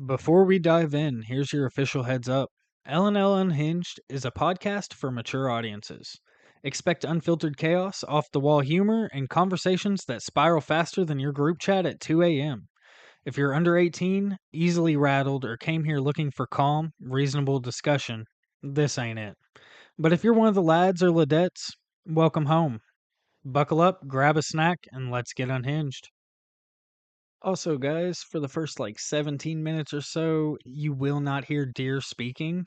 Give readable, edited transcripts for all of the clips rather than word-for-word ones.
Before we dive in, here's your official heads up. L&L Unhinged is a podcast for mature audiences. Expect unfiltered chaos, off-the-wall humor, and conversations that spiral faster than your group chat at 2 a.m. If you're under 18, easily rattled, or came here looking for calm, reasonable discussion, this ain't it. But if you're one of the lads or ladettes, welcome home. Buckle up, grab a snack, and let's get unhinged. Also, guys, for the first 17 minutes or so, you will not hear Deer speaking.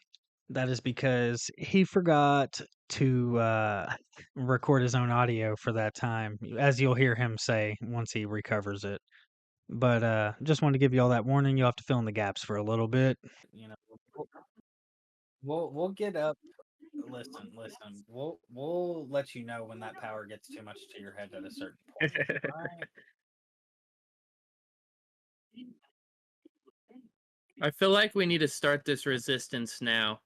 That is because he forgot to record his own audio for that time, as you'll hear him say once he recovers it. But just wanted to give you all that warning. You'll have to fill in the gaps for a little bit. You know, we'll we'll get up. Listen. We'll let you know when that power gets too much to your head at a certain point. All right. I feel like we need to start this resistance now.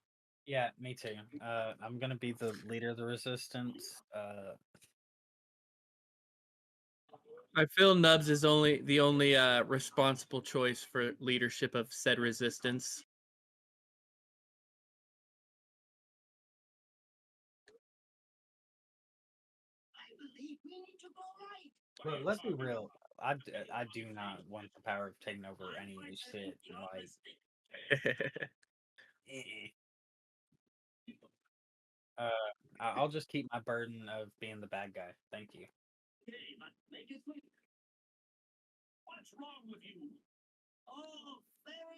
Yeah, me too. I'm gonna be the leader of the resistance. I feel Nubs is the only responsible choice for leadership of said resistance. But let's be real. I do not want the power of taking over any shit. Eh. uh, I'll just keep my burden of being the bad guy. Thank you.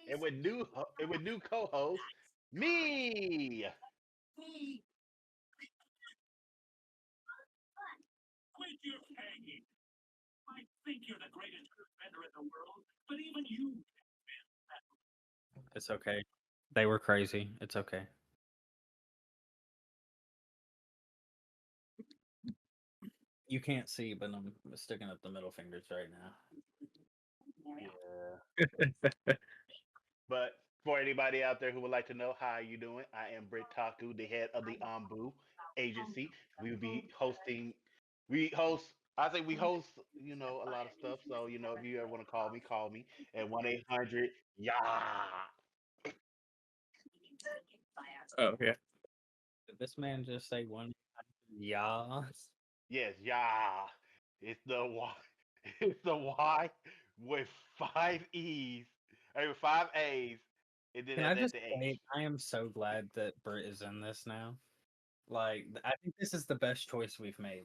And with new co-host me. It's okay. They were crazy. It's okay. You can't see, but I'm sticking up the middle fingers right now. Yeah. But for anybody out there who would like to know how you doing, I am Britt Taku, the head of the Ombu agency. We will be hosting. We host. I think we host. A lot of stuff. So if you ever want to call me at 1-800. Yeah. Oh yeah. Did this man just say one? Yeah. Yes. Yeah. It's the Y. It's the Y with 5 E's. I mean 5 A's, and then Can I at just the say, H. I am so glad that Britt is in this now. I think this is the best choice we've made.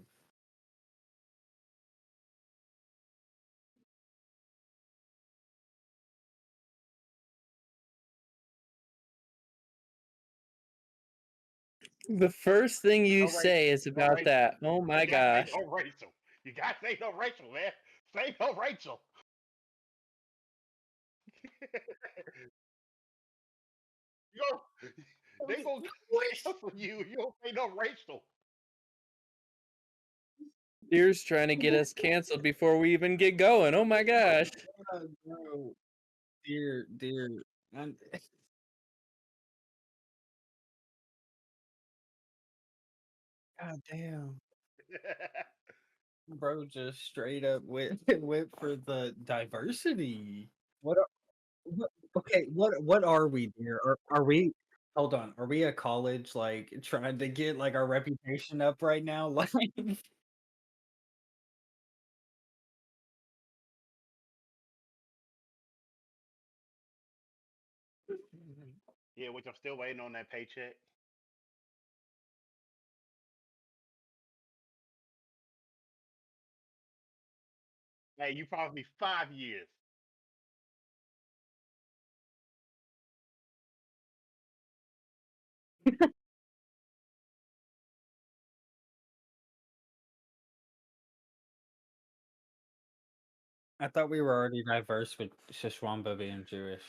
The first thing you No racial. say is No about racial. that. Oh You my gotta say gosh. no racial. You gotta say no racial, man. Say no racial. You go. They gonna cancel you. You don't say no racial. Deer's trying to get us canceled before we even get going. Oh my gosh. No. Dear. I'm- God damn. Bro just straight up went went for the diversity. What are we, dear? Are we hold on, are we a college trying to get our reputation up right now? Yeah, which I'm still waiting on that paycheck. Hey, you promised me 5 years. I thought we were already diverse with Shishwamba being Jewish.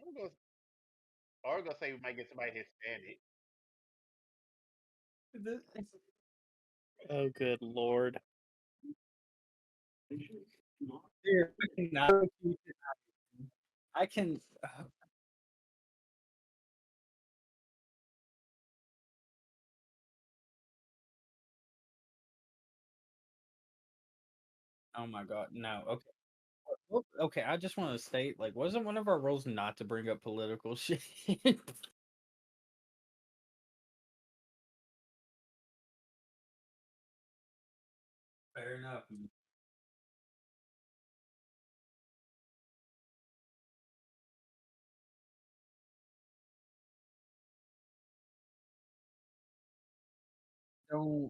I'm gonna, or I'm gonna say we might get somebody Hispanic. Oh good lord. Dear, I can Oh my god, no. Okay. Okay, I just want to state, like, wasn't one of our rules not to bring up political shit? Fair enough.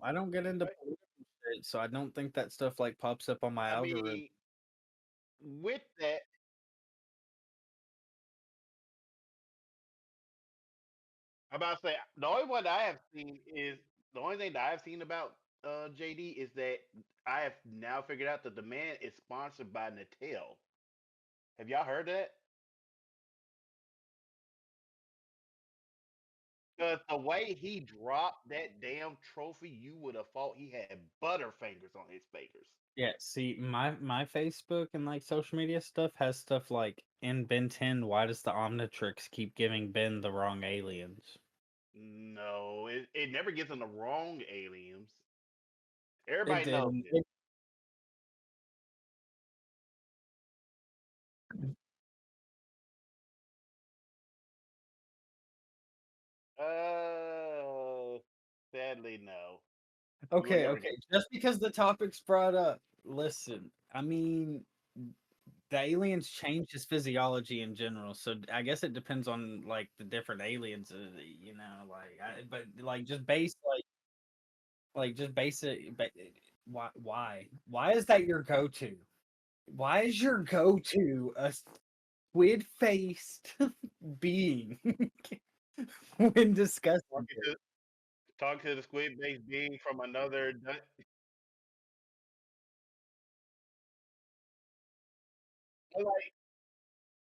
I don't get into But, political shit, so I don't think that stuff like pops up on my I algorithm. mean, with that, I'm about to say the only one I have seen is the only thing that I've seen about JD is that I have now figured out that the man is sponsored by Natel. Have y'all heard that? Because the way he dropped that damn trophy, you would have thought he had butterfingers on his fingers. Yeah, see, my Facebook and like social media stuff has stuff like in Ben 10, why does the Omnitrix keep giving Ben the wrong aliens? No, it never gets on the wrong aliens. It Everybody did. knows it. Uh, sadly, no. You will Okay, never okay. get. Just because the topic's brought up, listen. I mean, the aliens change his physiology in general, so I guess it depends on like the different aliens, like. But like just base like just basic. Why is that your go-to? Why is your go-to a squid faced being when discussing Talking it? to talking to the squid based being from another. Like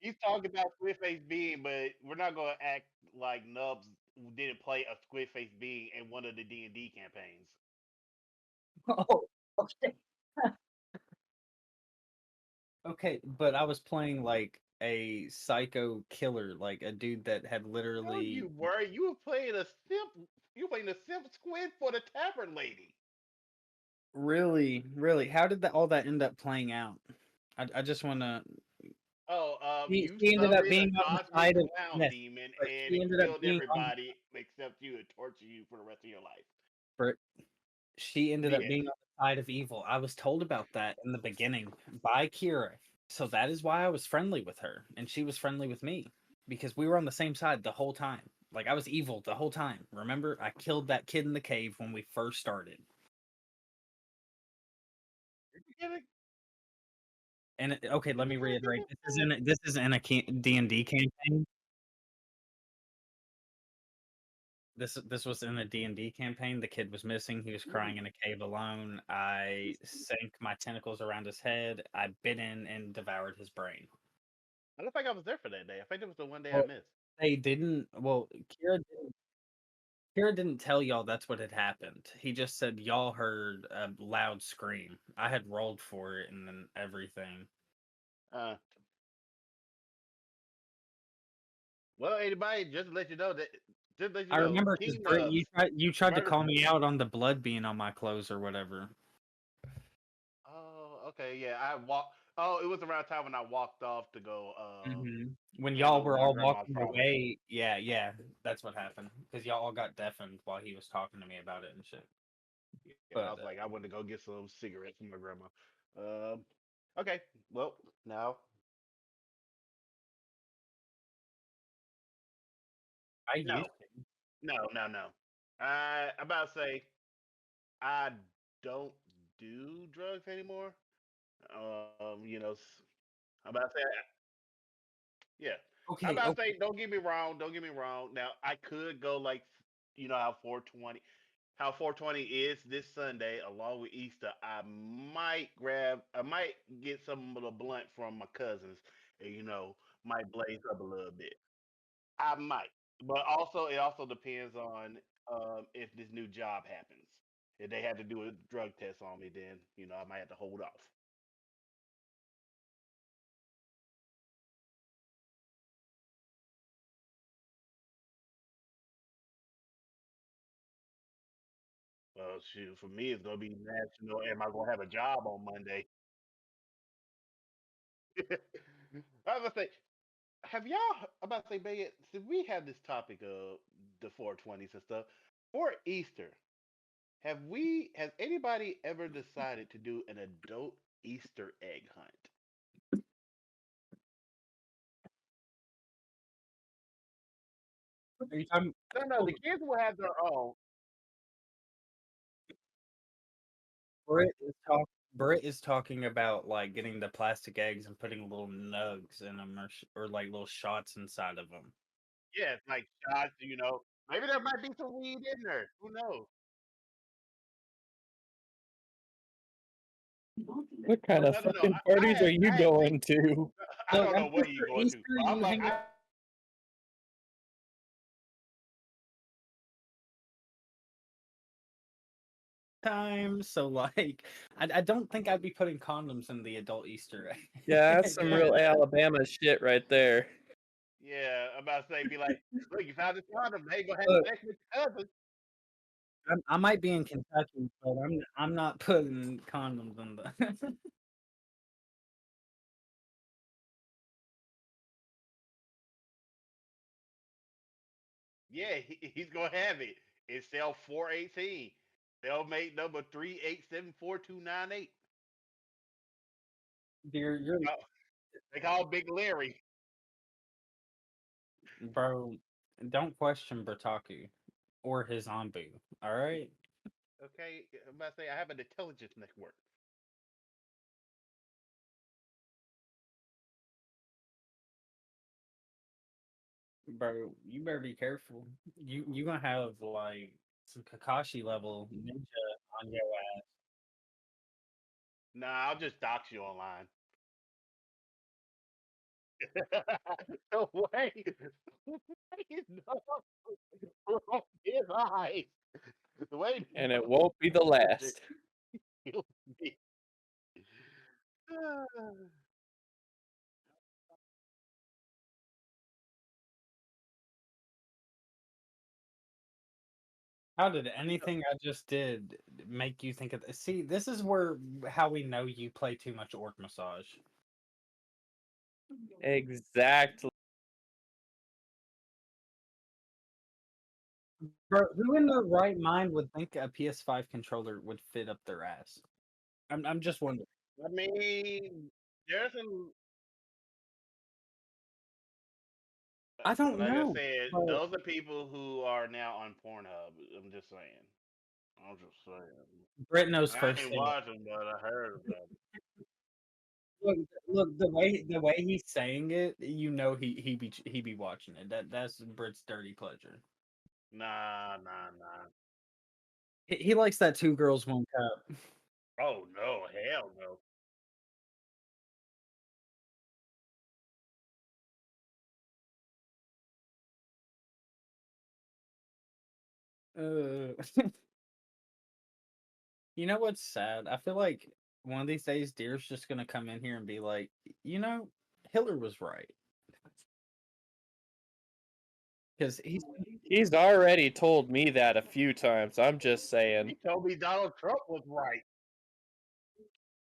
he's talking about squid face being, but we're not gonna act like Nubs didn't play a squid face being in one of the D&D campaigns. Oh, okay. Okay, but I was playing like a psycho killer, like a dude that had No, literally you were. You were playing a simp. You were playing a simp squid for the tavern lady. really, how did that all that end up playing out? I just want to. Oh, you She ended up summoned a being on the cosmic side of clown yes, demon, but and she it ended up killed being on everybody except you and tortured you for the rest of your life. for she ended The up end. being on the side of evil. I was told about that in the beginning by Kira. So that is why I was friendly with her, and she was friendly with me because we were on the same side the whole time. Like I was evil the whole time. Remember, I killed that kid in the cave when we first started. Did you get it? And okay, let Did me you really get reiterate. that far? This is in a D&D campaign. This was in a D&D campaign. The kid was missing. He was crying in a cave alone. I sank my tentacles around his head. I bit in and devoured his brain. I don't think I was there for that day. I think it was the one day I Well, missed. they didn't. Well, Kira didn't tell y'all that's what had happened. He just said y'all heard a loud scream. I had rolled for it and then everything. Uh, well, anybody, just to let you know that, just to let you I know, remember because King Britt, Nubs, you tried to murder. call me out on the blood being on my clothes or whatever. Oh, okay, yeah. I walked. Oh, it was around time when I walked off to go When y'all handle were my all grandma's walking problem. away, yeah, that's what happened. Because y'all all got deafened while he was talking to me about it and shit. Yeah, I But was like, I went to go get some cigarettes from my grandma. Um, okay, well, now, I no, used to. no. I'm about to say I don't do drugs anymore. I'm about to say, yeah. I'm Okay, about to okay, say, don't get me wrong. Don't get me wrong. Now, I could go like, how 420 is this Sunday, along with Easter. I might get some of the blunt from my cousins, and might blaze up a little bit. I might, but also it also depends on if this new job happens. If they had to do a drug test on me, then I might have to hold off. Well, shoot, for me, it's gonna be national. Am I gonna have a job on Monday? I was gonna say, have y'all? I'm about to say, man, since we have this topic of the 420s and stuff for Easter, has anybody ever decided to do an adult Easter egg hunt? Are you talking? No, no, the kids will have their own. Britt is talking about like getting the plastic eggs and putting little nugs in them, or like little shots inside of them. Yeah, it's like shots, Maybe there might be some weed in there. Who knows? What kind of No, no, no. fucking parties are you I had seen. going to? I Look, don't I'm know sure where you for going to. Easter But I'm you like, hang out time, so like, I don't think I'd be putting condoms in the adult Easter Yeah, that's some egg. real Alabama shit right there. yeah, I'm about to say, be like, look, you found this condom. Hey, go have Look, sex with your cousin. I might be in Kentucky, but I'm not putting condoms in the. Yeah, he's gonna have it. It's cell 418. They'll make number 3874298. You're They call Big Larry. bro. Don't question Bertaku or his Anbu. All right, Okay, I'm about to say I have an intelligence network. bro. You better be careful. You gonna have like some Kakashi level ninja on your ass. Nah, I'll just dox you online. The way, the way his nose from his eyes, the way his And it nose won't be the last. he'll be. How did You know, anything I just did make you think of this? See, this is where how we know you play too much orc massage. Exactly. Bro, who in their right mind would think a PS5 controller would fit up their ass? I'm just wondering. I mean, there's some. I don't Like I know. said, But those are people who are now on Pornhub. I'm just saying. I'm just saying. Brett knows I first ain't thing. watching, but I heard about it. Look, the way he's saying it, you know he be watching it. That's Britt's dirty pleasure. Nah, nah, nah. He likes that two girls one cup. Oh no, hell no. Uh, you know what's sad? I feel like one of these days, Deer's just gonna come in here and be like, you know, Hitler was right because He's already told me that a few times. I'm just He saying. told me Donald Trump was right.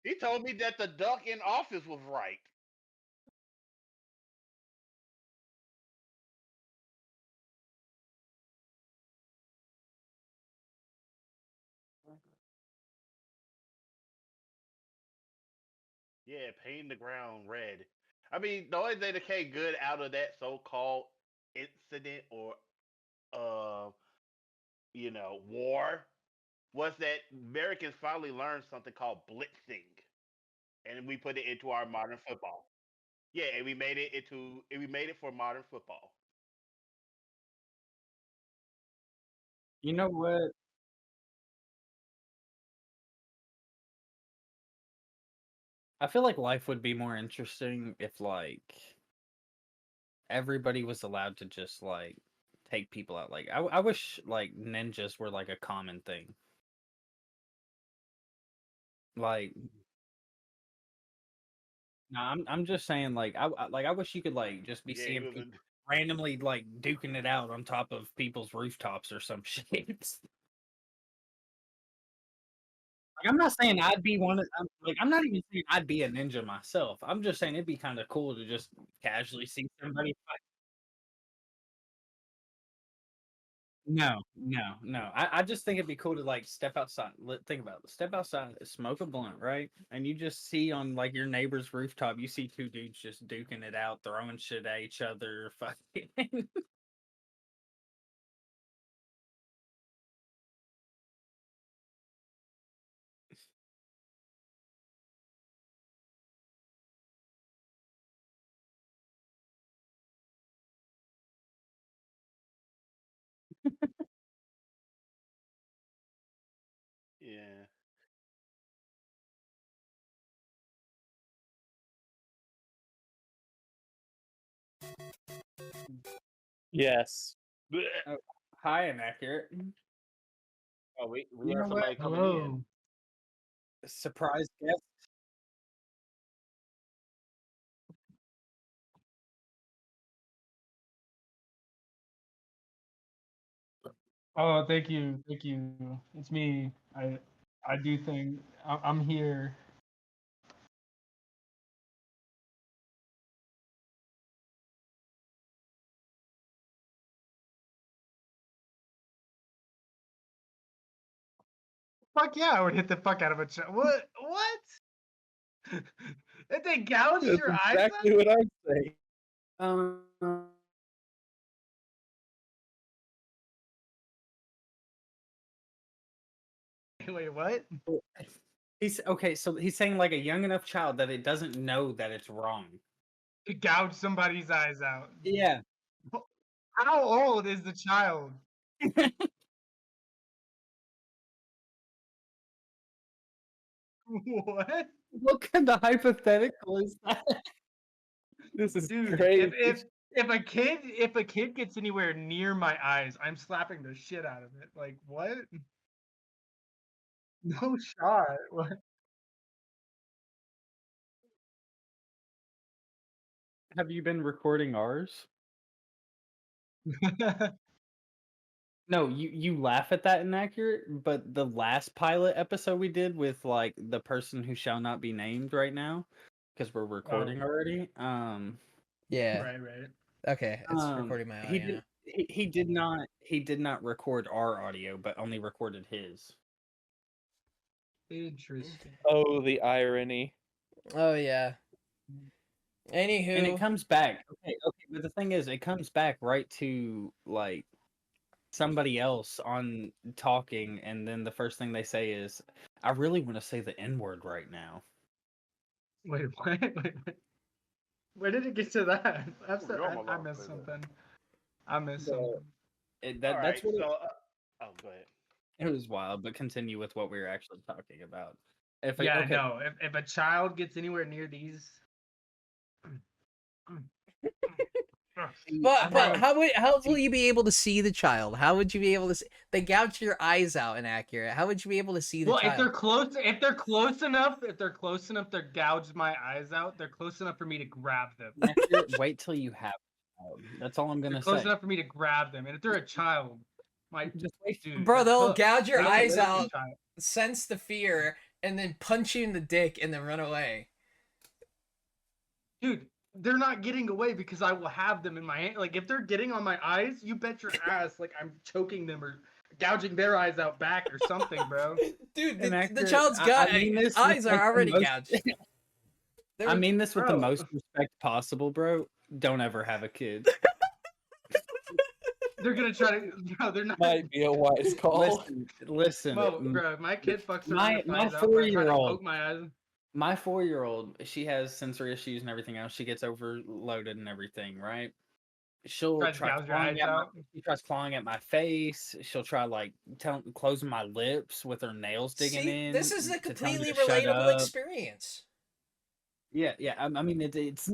He told me that the duck in office was right. Yeah, painting the ground red. I mean, the only thing that came good out of that so-called incident or uh, war was that Americans finally learned something called blitzing, and we put it into our modern football. Yeah, and we made it for modern football. you know what? I feel like life would be more interesting if like everybody was allowed to just like take people out. Like I wish like ninjas were like a common thing. Like no, I'm just saying like I wish you could like just be Yeah, he seeing was. people randomly like duking it out on top of people's rooftops or some shit. I'm not saying I'd be one of I'm not even saying I'd be a ninja myself. I'm just saying it'd be kind of cool to just casually see somebody fight. No. I just think it'd be cool to like step outside. Think about it. Step outside, smoke a blunt, right? And you just see on like your neighbor's rooftop, you see two dudes just duking it out, throwing shit at each other, fucking. Yeah. Yes. Blech. Oh, high and accurate. Oh, we You got know what? somebody coming in. Hello. Surprise guest. Oh, thank you, thank you. It's me. I do think I'm here. Fuck yeah, I would hit the fuck out of a child. What? What? If they gouged That's your eyes exactly what I'd say. Um, out? Wait, what? he's okay. So he's saying like a young enough child that it doesn't know that it's wrong. To gouge somebody's eyes out. Yeah. How old is the child? What? What kind of hypothetical is that? This is Dude, crazy. if a kid gets anywhere near my eyes, I'm slapping the shit out of it. Like what? No shot. What? Have you been recording ours? No, you laugh at that inaccurate, but the last pilot episode we did with like the person who shall not be named right now, because we're recording already. Yeah. Right, right. Okay, it's recording my he audio did now. he did not record our audio, but only recorded his. Interesting. Oh, the irony. Oh yeah. And it Anywho, comes back. Okay, but the thing is, it comes back right to like somebody else on talking, and then the first thing they say is, "I really want to say the N word right now." Wait, what? Wait. Where did it get to that? Ooh, you're almost I off, missed baby. something. I missed The- something. All right. That's what So, oh, go ahead. it was wild. But continue with what we were actually talking about. If Yeah, okay, no. If a child gets anywhere near these, but Bro. how will you be able to see the child? How would you be able to see? They gouge your eyes out inaccurate. How would you be able to see the well, child? if they're close enough to gouge my eyes out, they're close enough for me to grab them. wait till you have. That's all I'm They're gonna close say. enough for me to grab them, and if they're a child, my Just wait. dude, Bro, a they'll hook- gouge your they'll eyes hook a out, child. sense the fear, and then punch you in the dick and then run away. Dude, they're not getting away because I will have them in my hand. Like if they're getting on my eyes, you bet your ass like I'm choking them or gouging their eyes out back or something, bro. Dude, the Inaccurate. child's I mean this with, eyes like, are the already most- gouged. I mean this with the Bro. most respect possible, bro. Don't ever have a kid. They're gonna try to. No, they're not. Might be a wise call. Listen, Bro, if my kid fucks my- around and my finds out by trying to 4-year-old poke my eyes. my 4-year-old, she has sensory issues and everything else. She gets overloaded and everything, right? She'll Tries to try gouge your clawing eyes at out. she tries clawing at my face. She'll try like closing my lips with her nails digging See, in. this is a to tell me completely to shut relatable up. experience. Yeah. I mean, it's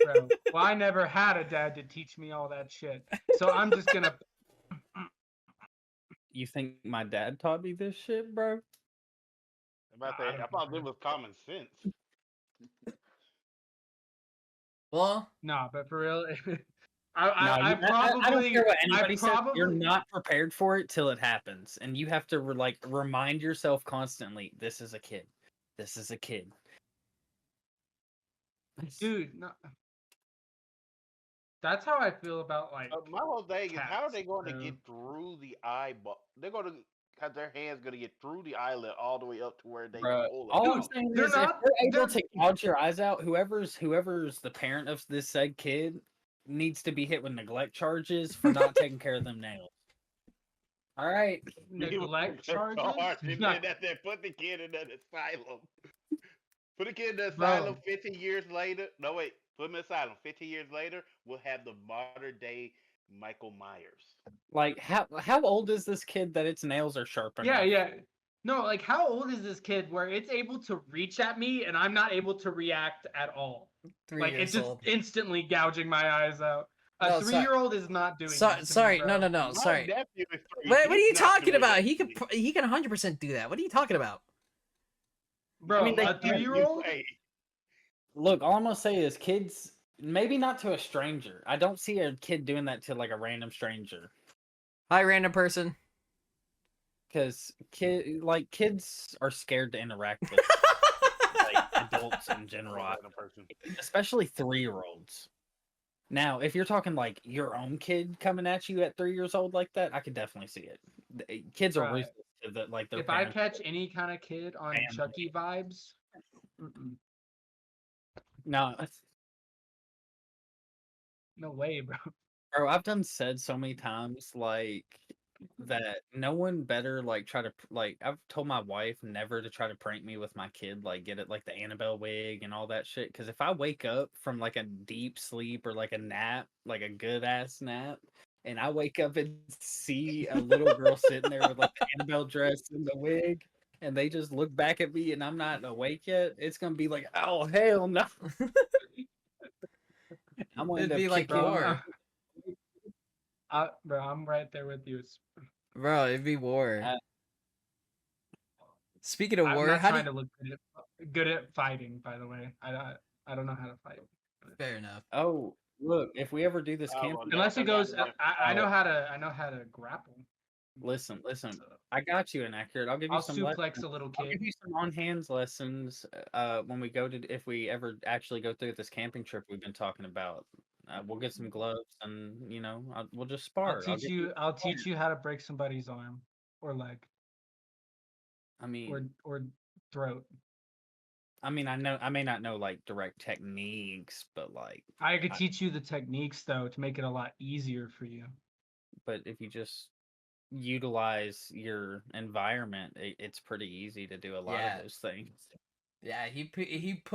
Bro, well, I never had a dad to teach me all that shit, so I'm just gonna. You think my dad taught me this shit, bro? I thought it was common sense. Well, Nah, but for real, I I don't probably, care what I anybody says. You're probably, not prepared for it till it happens, and you have to like remind yourself constantly. This is a kid. This is a kid. dude. No, that's how I feel about like My whole thing is, how are they cats, going to bro. get through the eyeball? They're going to have their hands going to get through the eyelid all the way up to where they Bruh, pull it. all I'm Dude, saying they're is, if not- you're able they're- to gouge your eyes out, whoever's the parent of this said kid needs to be hit with neglect charges for not taking care of them nails. All right. neglect charges. And Nah, then that's it. Put the kid in an asylum. Put the kid in the Bro. asylum 15 years later. No, wait. Put him in asylum 15 years later. We'll have the modern day Michael Myers. Like how old is this kid that its nails are sharp enough? yeah. No, like how old is this kid where it's able to reach at me and I'm not able to react at all? 3 Like years it's just old. instantly gouging my eyes out. A No, sorry. 3-year-old is not doing that to me, Sorry, bro. no, My sorry. nephew is 3. What are you He's not talking doing about? that He to can me. he can 100% do that. What are you talking about? Bro, I mean, they a can't. 3-year-old? Hey, Look, all I'm gonna say is kids, maybe not to a stranger. I don't see a kid doing that to like a random stranger. Hi, random person. Because kids are scared to interact with like adults in general, random person. especially 3-year-olds. Now, if you're talking like your own kid coming at you at 3 years old like that, I could definitely see it. Kids are Right. ruthless to the, like their If I parents. catch any kind of kid on Family. Chucky vibes, No, no way, bro. bro, I've done said so many times like that no one better like try to like I've told my wife never to try to prank me with my kid, like get it like the Annabelle wig and all that shit, because if I wake up from like a deep sleep or like a nap, like a good ass nap, and I wake up and see a little girl sitting there with like the Annabelle dress and the wig, and they just look back at me and I'm not awake yet, it's gonna be like, oh hell no. I'm gonna It'd end up be like kicking war. Bro, I'm right there with you. Bro, it'd be war. Speaking of I'm war, not how do trying to look good at fighting, by the way. I don't know how to fight. Fair enough. Oh, look, if we ever do this Oh, camp, well, Unless it no, goes, no, I know how to grapple. listen, I got you inaccurate. I'll give you I'll some suplex lessons. a little I'll give kid. you some on hands lessons when we go to, if we ever actually go through this camping trip we've been talking about. We'll get some gloves and we'll just spar. I'll teach you how to break somebody's arm or leg I mean, or throat. I may not know like direct techniques, but like, I could teach you the techniques though to make it a lot easier for you. but if you just utilize your environment, it's pretty easy to do a lot Yeah. of those things. Yeah, he put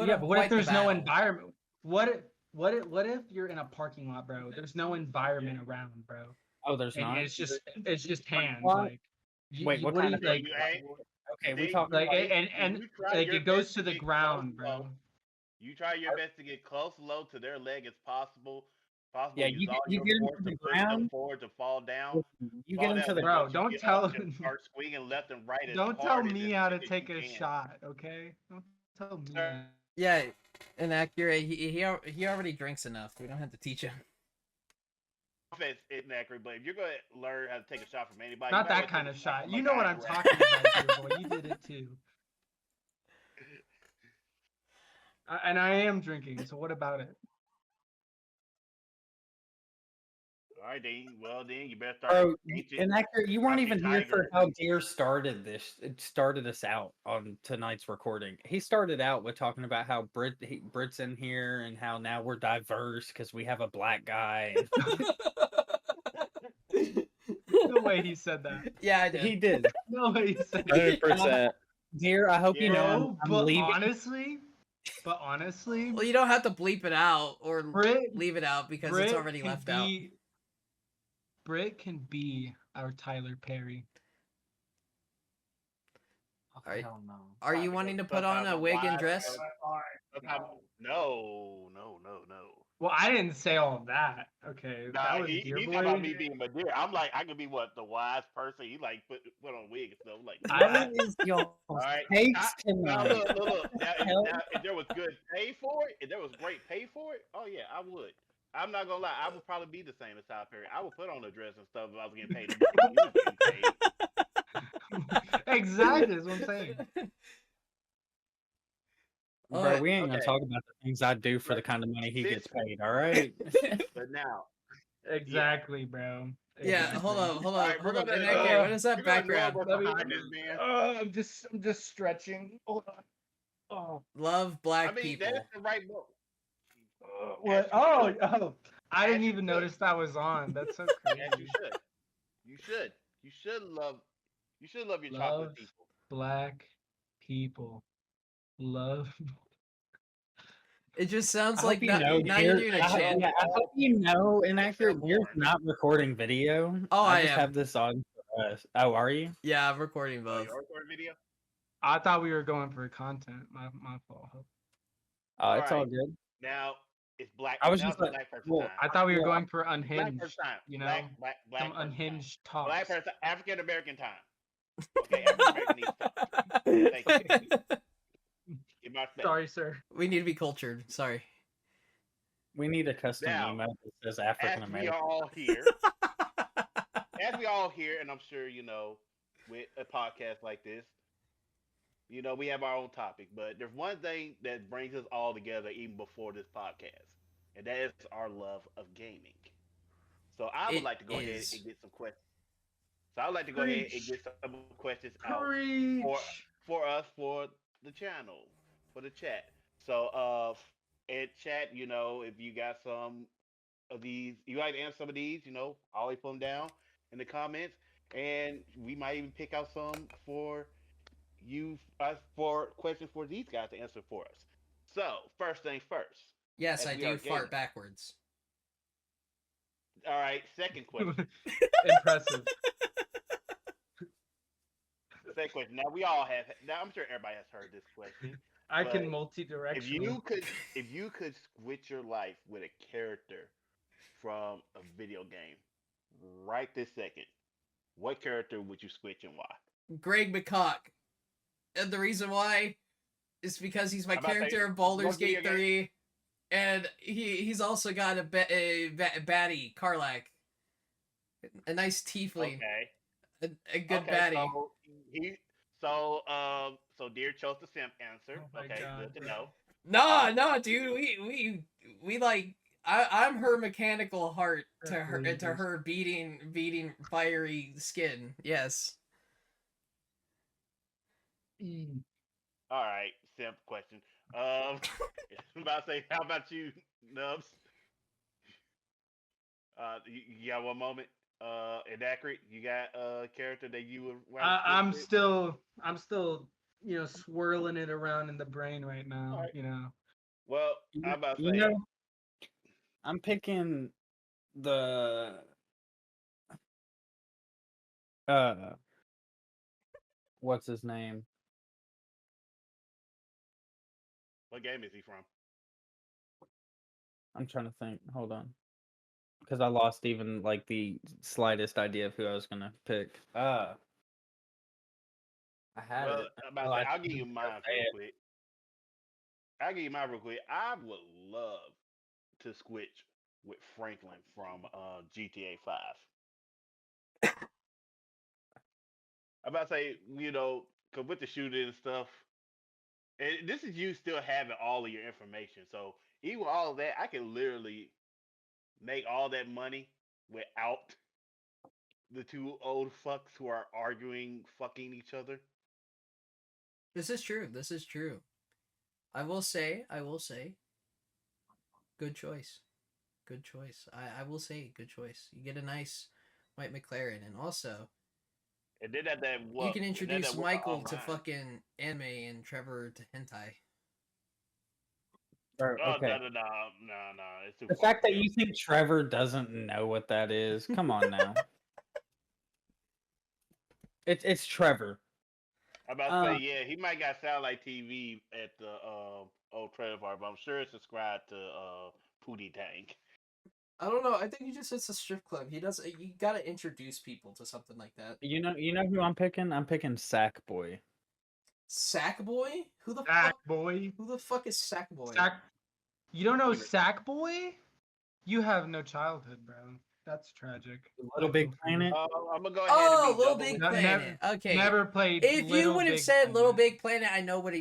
Yeah, up but what if quite the there's no battle. environment? What if you're in a parking lot, bro? There's no environment around, bro. Oh, there's And not. it's just hands. lot? Like, Wait, what do kind you of like? Okay, we They- talking Like, like, like it goes to the ground, bro. You try your best to get close low to their leg as possible. Yeah, use all you your get force into to the push them ground. forward to fall down. You Fall get into down, the then Bro, once you don't get tell- up, just start swinging left and right. As Don't tell hard as me as how to quick as take you a can. shot, okay? Don't tell me. Sir. that. Yeah, inaccurate. He already drinks enough. We don't have to teach him. It's inaccurate, but if you're going to learn how to take a shot from anybody, Not you might that as well kind take of a shot shot. from You a know guy what I'm who talking about, here, boy. You did it too. And I am drinking, so what about it? All right, then. Well, then you better start. Bro, ancient- inaccurate. You weren't Rocky even here for Tiger. how Deer started this. It started us out on tonight's recording. He started out with talking about how Brit's in here and how now we're diverse because we have a black guy. No way he said that. Yeah, I did. He did. No way he said that. 100%. Deer, I hope you know I'm but leaving. honestly, Well, you don't have to bleep it out or Brit, leave it out because Brit it's already can left out. Brit can be our Tyler Perry. Oh, hell no. Are you wanting to put on a wig and dress? No. Well, I didn't say all of that. Okay, Nah, that was he's Dear talking about Boy. me being Madeira. I'm like, I could be what, the wise person. He like put on a wig and stuff. Like, What is your all right. takes Now, tonight? look. Now, Hell. if there was good pay for it, if there was great pay for it, oh yeah, I would. I'm not gonna lie. I would probably be the same as Tyler Perry. I would put on a dress and stuff if I was getting paid the money he was getting paid. Exactly, that's what I'm saying. Bro, Alright, we ain't gonna okay. talk about the things I do for the But kind of money he this- gets paid. All right. But now, Exactly, bro. Yeah, Exactly. hold on. all right, we're Hold up. gonna Inaccurate, what is that we're gonna ignore background? what's Let me- behind this man. I'm just stretching. Hold on. Oh. Love black I mean, people. that's the right book. What? As you Oh. I didn't As you even should. notice that was on. That's so Yes, you crazy. should. You should. You should love. You should love your chocolate Love people. black people. Love. It just sounds I like hope you now, know, now you're Deer- doing a chant. I hope you know, Inaccurate. Except Deer's Lauren. not recording video. Oh, I just am. have this on for us. Oh, are you? Yeah, I'm recording Oh, both. your recording video. I thought we were going for content. My fault. Oh, it's all Alright. good. Now it's black. I was now just it's like, black person well, time. I thought we were Yeah, going for Black unhinged. person time. You know, black some person unhinged time. talks. Black person. African American time. Okay, African American needs to talk. Thank you. Give my respect. Sorry, sir. We need to be cultured. Sorry. we need a custom Now, email that says African As we American. are all here, as we all here, and I'm sure you know, with a podcast like this, you know, we have our own topic. But there's one thing that brings us all together even before this podcast, and that is our love of gaming. So I would It like to go ahead is. and get some questions. So I would like to go ahead and Preach. get some questions out Preach. for us for the channel, for the chat. So in chat, you know, if you got some of these, you like to answer some of these, you know, always put them down in the comments, and we might even pick out some for you for questions for these guys to answer for us. So first thing first. Yes, as I we do are fart gaming. backwards. All right, second question. Impressive. Second question. Now we all have. Now I'm sure everybody has heard this question. I can But multi-directional. If you could switch your life with a character from a video game, right this second, what character would you switch and why? Greg McCock. And the reason why is because he's my I'm about to say, character in Baldur's what video Gate game? 3. And he's also got a baddie, Karlak. A nice tiefling. Okay. A good Okay, baddie. So Deer chose the simp answer. Oh my Okay, God, good to bro. know. No, dude. We like. I'm her mechanical heart to That's her believers. beating fiery skin. Yes. Mm. All right, simp question. I'm about to say, how about you, Nubs? You got one moment. Inaccurate. You got a character that you would. I'm still, you know, swirling it around in the brain right now. Alright. You know. Well, I'm about to You say. know, I'm picking the what's his name? What game is he from? I'm trying to think. Hold on. Because I lost even like the slightest idea of who I was gonna pick. I had Well, it. I'm about Oh, to say, I I'll give you think mine I'll say real it. quick. I'll give you mine real quick. I would love to switch with Franklin from GTA 5. I'm about to say, you know, cause with the shooting and stuff, and this is you still having all of your information. So even with all of that, I can literally make all that money without the two old fucks who are arguing, fucking each other. This is true. This is true. I will say. Good choice. Good choice. I will say good choice. You get a nice white McLaren, and also And then that you what can and then introduce that what Michael to online. fucking anime and Trevor to hentai. Or, Oh okay. no! It's too The far fact that afield. you think Trevor doesn't know what that is, come on now. It's Trevor. I'm about to say, yeah, he might got satellite TV at the old trailer park, but I'm sure it's subscribed to Pootie Tank. I don't know. I think it's a strip club. He does. You gotta introduce people to something like that. You know who I'm picking? I'm picking Sackboy. Sackboy? Who the Sack fuck? boy. Who the fuck is Sackboy? Sack. You don't know Sack boy? You have no childhood, bro. That's tragic. Little I Big feel for you. Planet. I'm gonna go ahead and Oh, be Little double Big with No- that. Planet. never, Okay. never played. If you Little would have Big said Little Planet. Big Planet, I know what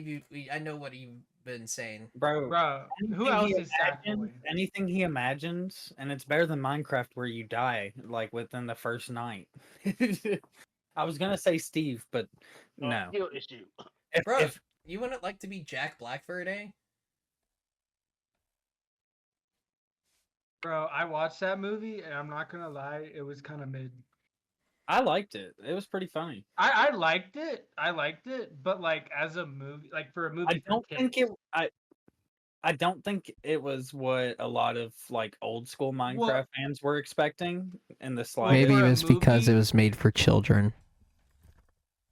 you've been saying. Bro, Bro, who anything else he is Sackboy? anything he imagines, and it's better than Minecraft where you die like within the first night. I was gonna say Steve, but no. Skill issue. Bro, If you wouldn't like to be Jack Black for a day? Bro, I watched that movie, and I'm not gonna lie, it was kind of mid. I liked it, it was pretty funny. I liked it, but like as a movie, like for a movie I for don't kids. think it. I don't think it was what a lot of like old school Minecraft fans were expecting in the Well, slightest. Maybe for it a was because it movie- was made for children.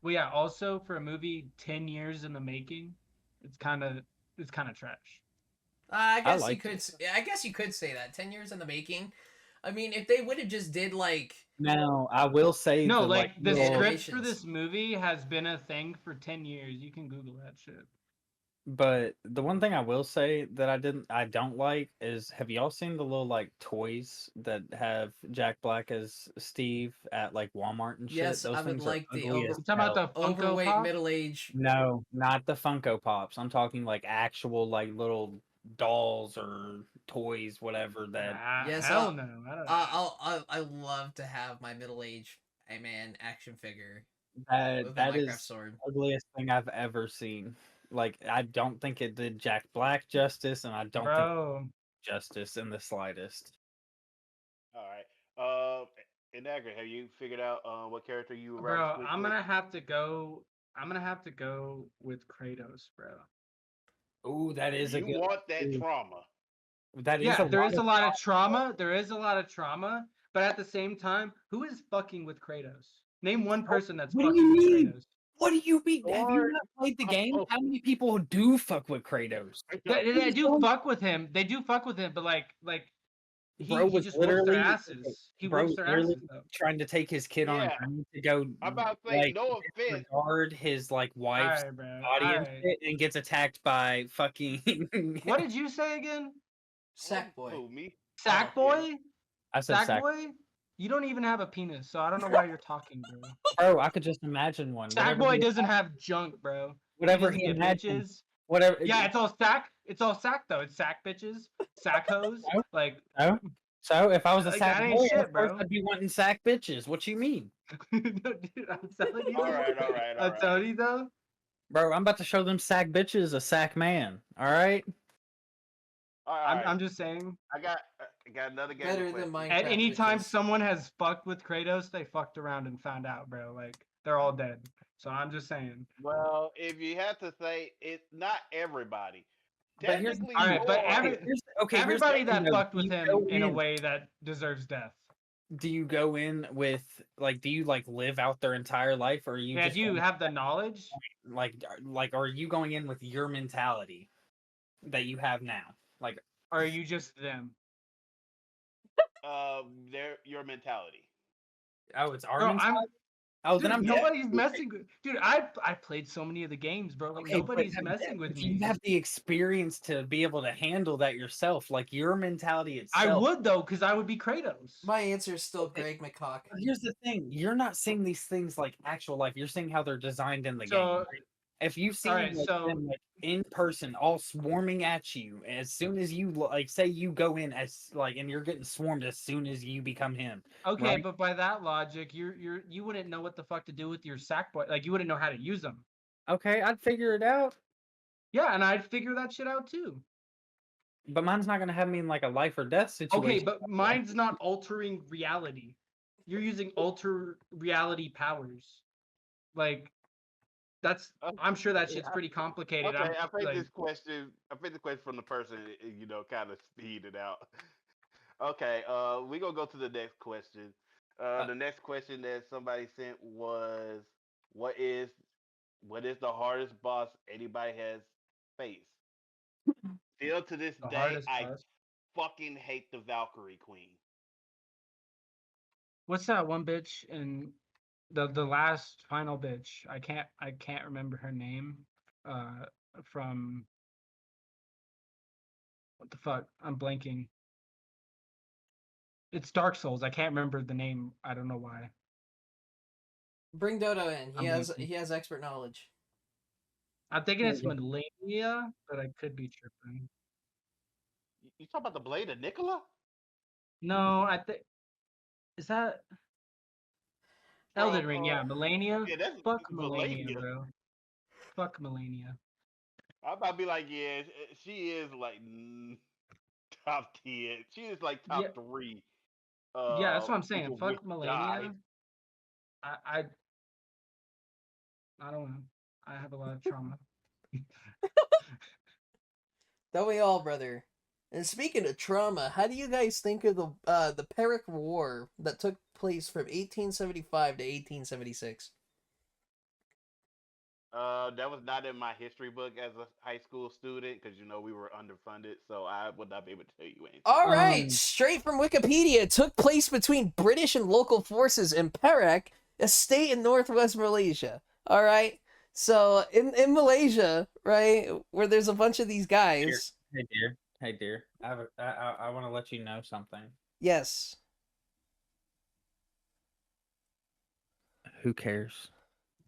Well, yeah. Also, for a movie 10 years in the making, it's kind of trash. I guess you liked could. it. I guess you could say that 10 years in the making. I mean, if they would have just did like Now I will say No, the, like the little- script for animations. this movie has been a thing for 10 years. You can Google that shit. But the one thing I will say that I don't like is, have y'all seen the little like toys that have Jack Black as Steve at like Walmart and shit? yes, Those I would things are like the ugly You as talking about hell. the Funko overweight Pop? middle age. No, not the Funko Pops. I'm talking like actual like little dolls or toys, whatever that. Yes, hell no. I don't. I love to have my middle age man action figure with a That Minecraft is sword. the ugliest thing I've ever seen. Like I don't think it did Jack Black justice, and I don't think Bro, justice in the slightest. All right. Inagra, have you figured out what character you would rather bro, switch I'm with? gonna have to go. I'm gonna have to go with Kratos, bro. Ooh, that is a You good. want that Ooh, trauma. that is Yeah, a there lot is a of lot of trauma. There is a lot of trauma, but at the same time, who is fucking with Kratos? Name one person that's what do fucking you with mean? Kratos. What do you mean? Have you Or- not played the Oh, game? oh. How many people do fuck with Kratos? They do fuck with him. They do fuck with him, but he Was just whoops their literally asses. He bro whoops was their literally asses though. trying to take his kid on a Yeah. journey to go I'm about to say, like no offense. disregard his like wife's Alright, bro. body and Alright. shit, and gets attacked by fucking. What did you say again? Sackboy. Who, me? Sackboy? I said sack. Sackboy? You don't even have a penis, so I don't know why you're talking, bro. Bro, I could just imagine one. Sackboy doesn't have junk, bro. Whatever he he doesn't get imagines. bitches. Whatever. Yeah, it's all sack. It's all sack though. It's sack bitches, sack hoes. No. Like, So if I was a Like, sack that ain't boy, shit, of course bro. I'd be wanting sack bitches. What you mean, no, dude, I'm telling you. All right, all right, all I'm right. telling you though. bro? I'm about to show them sack bitches a sack man. All right. All right. I'm just saying. I got another game. Better question. than Minecraft. At any time bitches. someone has fucked with Kratos, they fucked around and found out, bro. Like they're all dead. So I'm just saying. Well, if you have to say it's not everybody. But here's the Technically, All right, but you are. everybody here's the that thing, fucked though. with Do you him go in a in- way that deserves death. Do you go in with like? Do you like live out their entire life, or are you Yeah, just do you going- have the knowledge? like are you going in with your mentality that you have now? Like, Or are you just them? Your mentality. oh, it's our Bro, mentality. Oh, then Dude, I'm nobody's messing with. Dude, I played so many of the games, bro. Like Okay, but nobody's have- messing with but me. You have the experience to be able to handle that yourself. Like your mentality I itself. would though, because I would be Kratos. My answer is still Greg McCock. But here's the thing: you're not seeing these things like actual life. You're seeing how they're designed in the game. So- Right? If you see Alright, like, so- them like in person, all swarming at you, as soon as you like say you go in as like, and you're getting swarmed as soon as you become him. Okay, right? but by that logic, you wouldn't know what the fuck to do with your sack boy. Like you wouldn't know how to use them. Okay, I'd figure it out, Yeah, and I'd figure that shit out too. but mine's not gonna have me in like a life or death situation. Okay, but mine's not altering reality. You're using alter reality powers. Like that's I'm sure that shit's pretty complicated. Okay, I think like, this question. I think the question from the person, kind of speeded out. Okay, we gonna go to the next question. The next question that somebody sent was, "What is the hardest boss anybody has faced?" Still to this the day, hardest I boss. fucking hate the Valkyrie Queen. What's that one bitch in the last final bitch? I can't remember her name. From what the fuck? I'm blanking. It's Dark Souls. I can't remember the name. I don't know why. Bring Dodo in. I'm looking. He has expert knowledge. I'm thinking it's Millennia, but I could be tripping. You talking about the Blade of Nicola? No, I think is that Elden From Ring? Yeah, Millennia. yeah, that's Fuck Millennia, Valania. bro. Fuck Millennia. I'm about to be like, yeah, she is like top 10. She is like top Yeah, 3. yeah, that's what I'm saying. People wish Fuck died. Millennia. I I don't know. I have a lot of trauma. Don't we all, brother? And speaking of trauma, how do you guys think of the Pyrrhic War that took place from 1875 to 1876? That was not in my history book as a high school student because we were underfunded, so I would not be able to tell you anything. All right, straight from Wikipedia, it took place between British and local forces in Perak, a state in northwest Malaysia. All right, so in Malaysia, right, where there's a bunch of these guys. Hey dear. I want to let you know something. Yes. Who cares?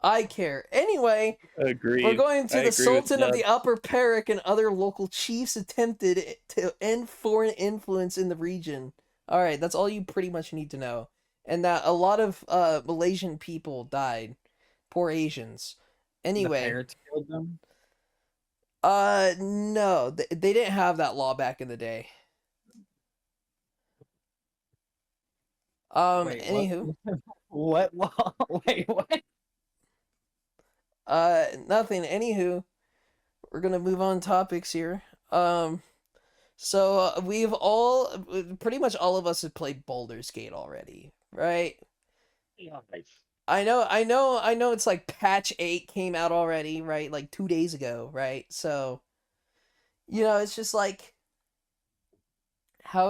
I care. Anyway, Agreed. we're going to I the agree with Sultan of the Nubs. Upper Perak and other local chiefs attempted to end foreign influence in the region. All right, that's all you pretty much need to know. And that a lot of Malaysian people died. Poor Asians. The Anyway, parrots killed them. no, they didn't have that law back in the day. Wait, Anywho, what law? Wait, what? nothing. Anywho, we're gonna move on topics here. So we've all, pretty much all of us have played Baldur's Gate already, right? Nice. I know. It's like patch 8 came out already, right? Like 2 days ago, right? So, it's just like, how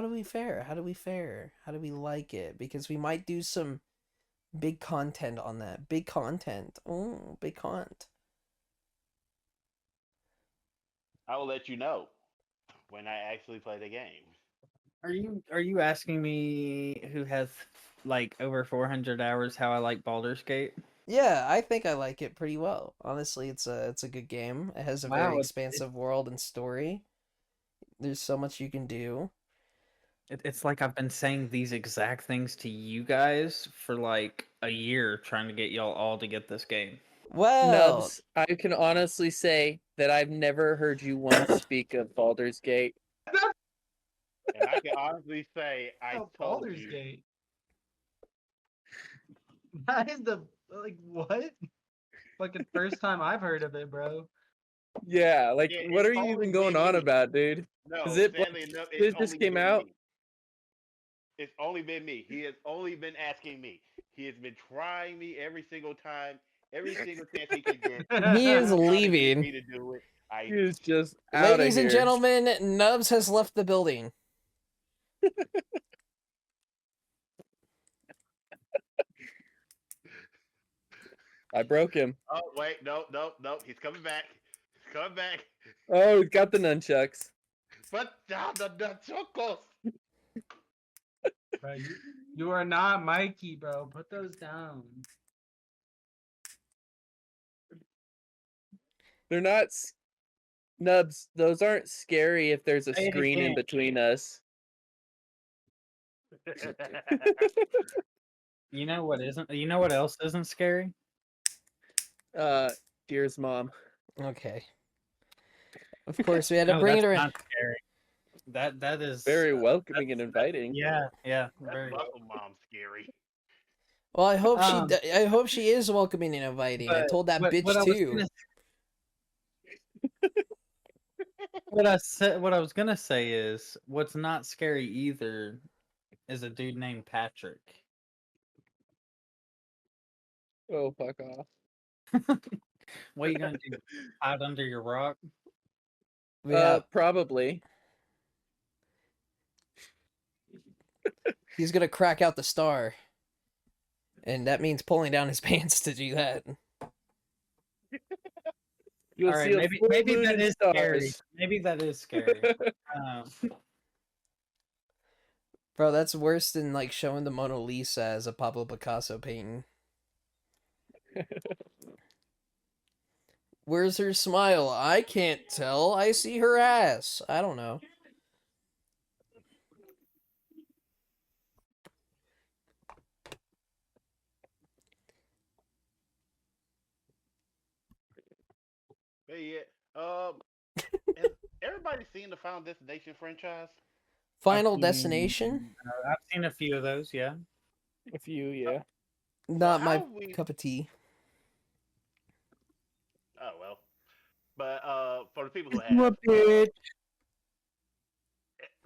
do we fare? How do we fare? How do we like it? Because we might do some big content on that. Big content. Oh, big content. I will let you know when I actually play the game. Are you asking me who has like over 400 hours how I like Baldur's Gate? Yeah, I think I like it pretty well. Honestly, it's a good game. It has a Wow, very it's- expansive world and story. There's so much you can do. It's like I've been saying these exact things to you guys for like a year trying to get y'all all to get this game. Well, Nubs, I can honestly say that I've never heard you once speak of Baldur's Gate. And I can honestly say I Oh, told Baldur's you. Gate. That is the what? Fucking first time I've heard of it, bro. Yeah, like Yeah, what it's are you only even going been on me. about, dude? No, Is it sadly enough, this it's just only came been out? me. It's only been me. He has only been asking me. He has been trying me every single time, every single chance he could get. he is Trying to get leaving. me to do it. He is just out of Ladies and here. gentlemen, Nubs has left the building. I broke him. Oh wait, no. He's coming back. He's coming back. Oh, he's got the nunchucks. But down the chocos. Bro, you are not Mikey, bro. Put those down. They're not Nubs. Those aren't scary if there's a Say it screen in again. between us. You know what isn't? You know what else isn't scary? Dear's mom. Okay. Of course, we had to No, bring that's her in. not scary. That is Very welcoming and inviting. Yeah, That's very well. muscle mom scary. Well, I hope Um, I hope she is welcoming and inviting. I but told that bitch what I was too. gonna- what I was gonna say is what's not scary either is a dude named Patrick. Oh, fuck off. What are you gonna do? Hide under your rock? We have, Probably. he's gonna crack out the star, and that means pulling down his pants to do that. You'll All right, see a full maybe moon that and is scary. stars. Maybe that is scary. Um, Bro, that's worse than like showing the Mona Lisa as a Pablo Picasso painting. Where's her smile? I can't tell. I see her ass. I don't know. But yeah, has everybody seen the Final Destination franchise? Final Destination? I've seen a few of those. Yeah. A few, yeah. Not how my have we- cup of tea. Oh well, but for the people who have,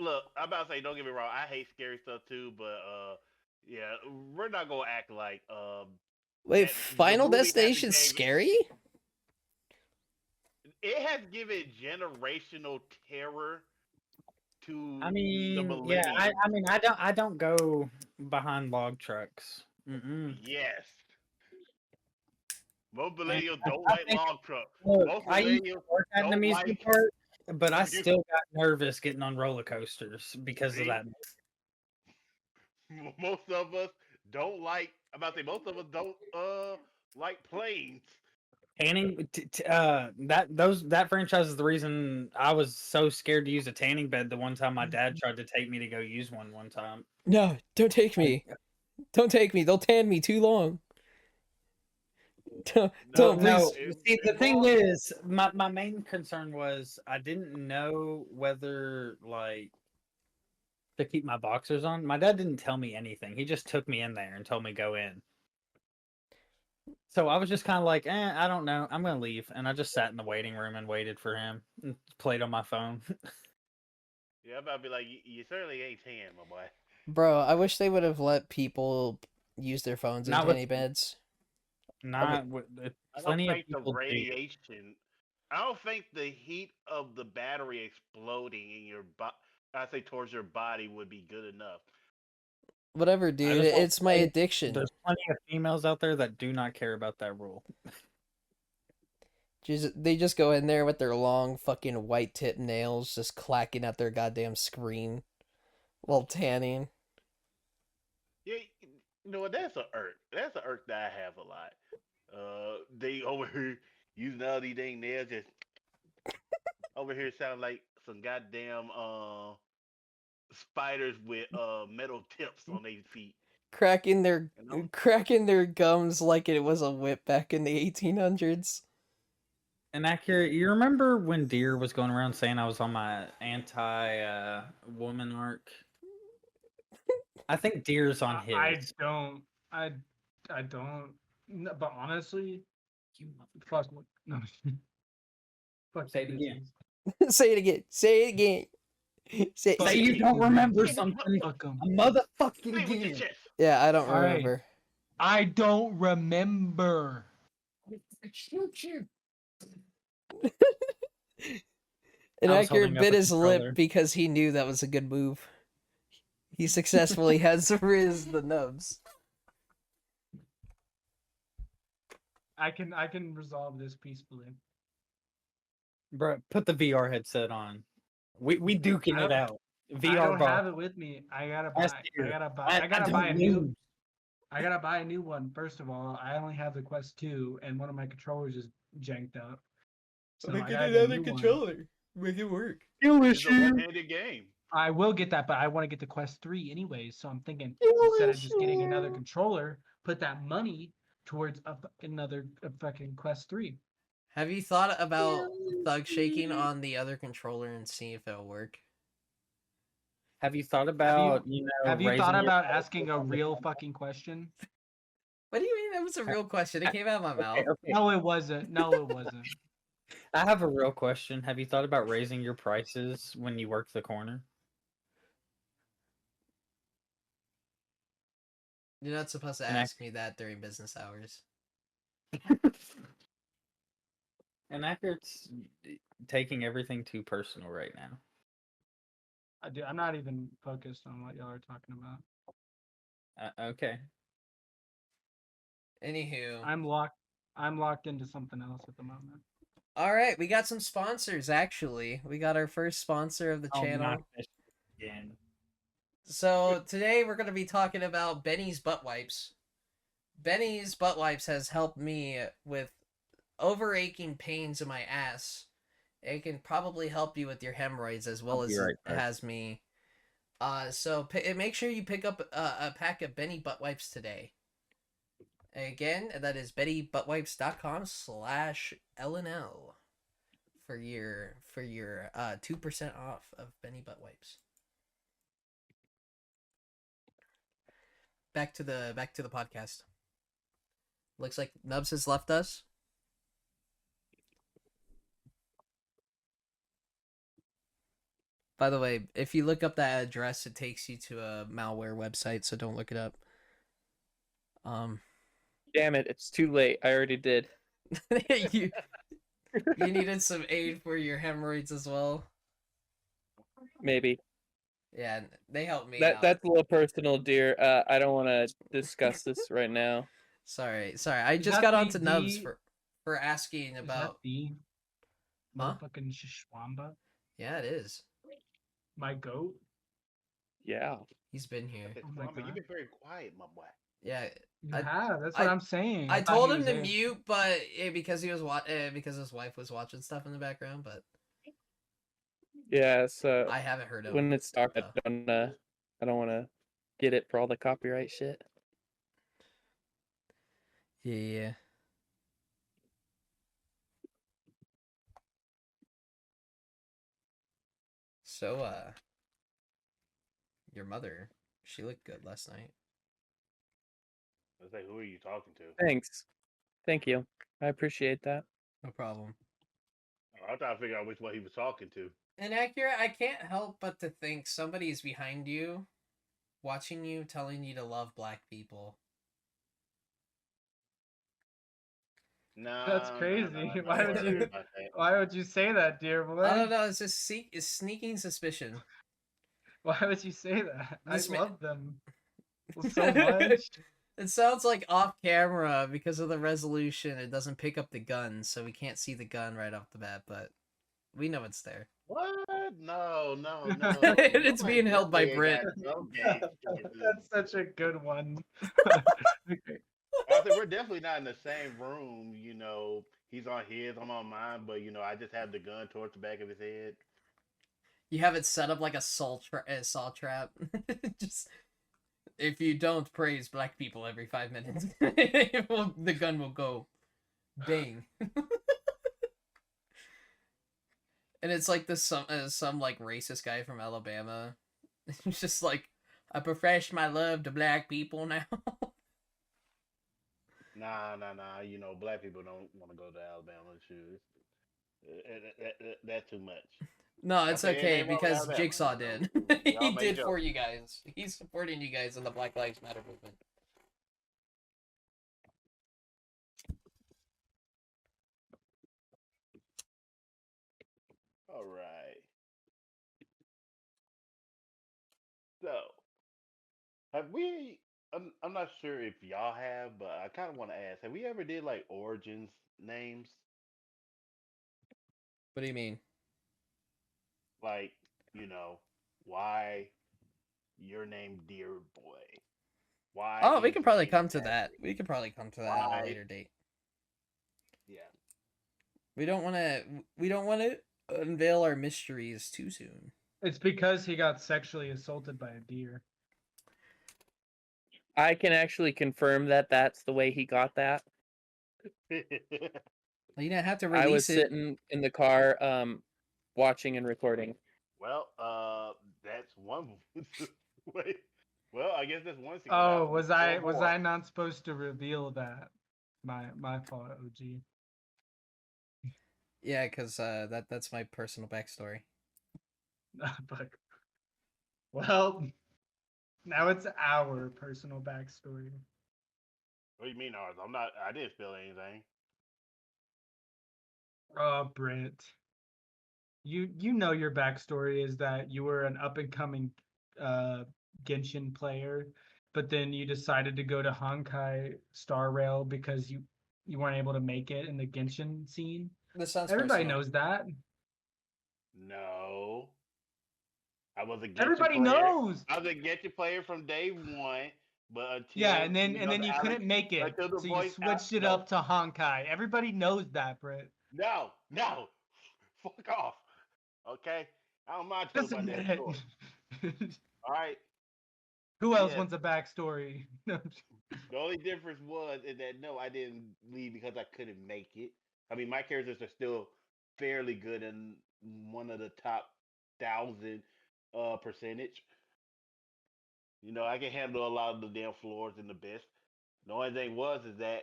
look, I'm about to say, don't get me wrong, I hate scary stuff too, but yeah, we're not gonna act like Wait, that the Final movie hasn't Destination gave- scary? It has given generational terror to I the mean, yeah. millennials. I mean, I don't go behind log trucks. Mm-mm. Yes. Most And millennials don't I like think- log trucks. Look, Most I used to millennials work at an don't amusement like. park, but I You- still got nervous getting on roller coasters because See? of that. Most of us don't like. I'm about to say most of us don't like planes. Tanning, that franchise is the reason I was so scared to use a tanning bed. The one time my dad tried to take me to go use one time. No, don't take me. Don't take me. They'll tan me too long. Don't, No, don't No, please. see, the thing involves- is, my main concern was I didn't know whether like to keep my boxers on. My dad didn't tell me anything. He just took me in there and told me go in. So I was just kind of like, I don't know. I'm gonna leave, and I just sat in the waiting room and waited for him and played on my phone. Yeah, I'm about to be like, you certainly ain't tan, my boy. Bro, I wish they would have let people use their phones in Not with- tanning beds. Not I don't plenty of think the people do. radiation. I don't think the heat of the battery exploding in your I say towards your body would be good enough. Whatever, dude. just want It's to my say addiction. There's plenty of females out there that do not care about that rule. They just go in there with their long fucking white tip nails just clacking at their goddamn screen while tanning. Yeah, you know what? That's a irk. That's an irk that I have a lot. They over here using all these dang nails, just over here sound like some goddamn spiders with metal tips on their feet. Cracking their You know? cracking their gums like it was a whip back in the 1800s. Inaccurate. You remember when Deer was going around saying I was on my woman arc? I think Deer's on his. I don't. I don't. No, but honestly, fuck. No. Fuck. Say it again. bitches. Say it again. Say it again. Say, Fuck Say say- you bitches, don't man. remember something. Fuck 'em. A motherfucking Say it with your game. chest. Yeah, I don't All right. remember. I don't remember. Shoot you. Inaccurate holding up bit a his controller. lip because he knew that was a good move. He successfully has rizzed the nubs. I can resolve this peacefully. Bro, put the VR headset on. We duking I it don't- out. I VR don't bar. have it with me. I gotta buy. Last I year. gotta buy. I I gotta don't buy a new. lose. I gotta buy a new one. First of all, I only have the Quest 2, and one of my controllers is janked up. So I gotta get a new one. Make it work. It's a one-handed game. I will get that, but I want to get the Quest 3 anyways. So I'm thinking instead of just getting another controller, put that money towards another fucking Quest 3. Have you thought about thug shaking on the other controller and see if it'll work? Have you thought about, Have you raising thought your about prices asking a on the real phone? fucking question? What do you mean that was a real question? It came out of my mouth. Okay. No, it wasn't. No, it wasn't. I have a real question. Have you thought about raising your prices when you work the corner? You're not supposed to And I- ask me that during business hours. And Accurate's taking everything too personal right now. I'm not even focused on what y'all are talking about. Okay. Anywho. I'm locked into something else at the moment. All right, we got some sponsors actually. We got our first sponsor of the Oh, channel. not this again. So today we're gonna be talking about Benny's butt wipes. Benny's butt wipes has helped me with overaching pains in my ass. It can probably help you with your hemorrhoids as well I'll be as right it back. has me. So make sure you pick up a pack of Benny butt wipes today. Again, that is bettybuttwipes.com/LNL for your 2% off of Benny butt wipes. Back to the podcast. Looks like Nubs has left us. By the way, if you look up that address, it takes you to a malware website, so don't look it up. Damn it, it's too late. I already did. you needed some aid for your hemorrhoids as well. Maybe. Yeah, they helped me out. That's a little personal, dear. I don't want to discuss this right now. Sorry. I Is just that got onto the- Nubs for asking Is that about. the Huh? motherfucking Shishwamba? Yeah, it is. My goat? Yeah. He's been here. Okay, Oh my Swamba, you've God. been very quiet, my boy. Yeah, You I- have. That's what I'm saying. I thought told he him was to there. mute, but because he was because his wife was watching stuff in the background. But Yeah, so I haven't heard him. when it's dark, though. I don't want to get it for all the copyright shit. Yeah. So, your mother, she looked good last night. I was like, who are you talking to? Thanks. Thank you. I appreciate that. No problem. I was trying to figure out which one he was talking to. Inaccurate, I can't help but to think somebody's behind you, watching you, telling you to love black people. No, That's crazy. Why would worry you- about that. Why would you say that, dear boy? I don't know, it's just it's sneaking suspicion. Why would you say that? This I ma- love them so much. It sounds like off camera because of the resolution. It doesn't pick up the gun, so we can't see the gun right off the bat, but we know it's there. What? No. It's being held by Brit. That's such a good one. Okay. I said we're definitely not in the same room. You know, he's on his, I'm on mine, but you know, I just have the gun towards the back of his head. You have it set up like a saw trap. Just if you don't praise black people every 5 minutes, the gun will go bang. And it's like this some like racist guy from Alabama. It's just like, I profess my love to black people now. Nah. You know, black people don't want to go to Alabama. Shoot, that's too much. No, it's Okay, okay ain't wrong with because Alabama, Jigsaw you did. know, we all He make did jokes. for you guys. He's supporting you guys in the Black Lives Matter movement. All right. So, have we? I'm not sure if y'all have, but I kind of want to ask: have we ever did like origins names? What do you mean? Like, you know, why your name, dear boy? Why? Oh, we is can your probably name come to Ashley? that. We can probably come to that at a Why? later date. Yeah. We don't want to unveil our mysteries too soon. It's because he got sexually assaulted by a deer. I can actually confirm that that's the way he got that. You didn't have to I was release it. sitting in the car, watching and recording. Well, that's one. Wait. Well, I guess that's one secret. Oh, out. was There's I four was more. I not supposed to reveal that? My fault, OG. Yeah, because that's my personal backstory. But well, now it's our personal backstory. What do you mean ours? I'm not. I didn't spill anything. Oh, Britt. You know your backstory is that you were an up and coming Genshin player, but then you decided to go to Honkai Star Rail because you weren't able to make it in the Genshin scene. This sounds Everybody personal. knows that. No. I was a Genshin Everybody player. knows. I was a Genshin player from day one, but until Yeah, and then you Alex, couldn't make it, until the so you voice switched it no, up to Honkai. Everybody knows that, Britt. no, fuck off. Okay, I don't mind Just talking about that admit story. it. All right. Who else Yes. wants a backstory? The only difference was is that no, I didn't leave because I couldn't make it. I mean, my characters are still fairly good in one of the top 1,000 percentage. You know, I can handle a lot of the damn floors and the best. The only thing was is that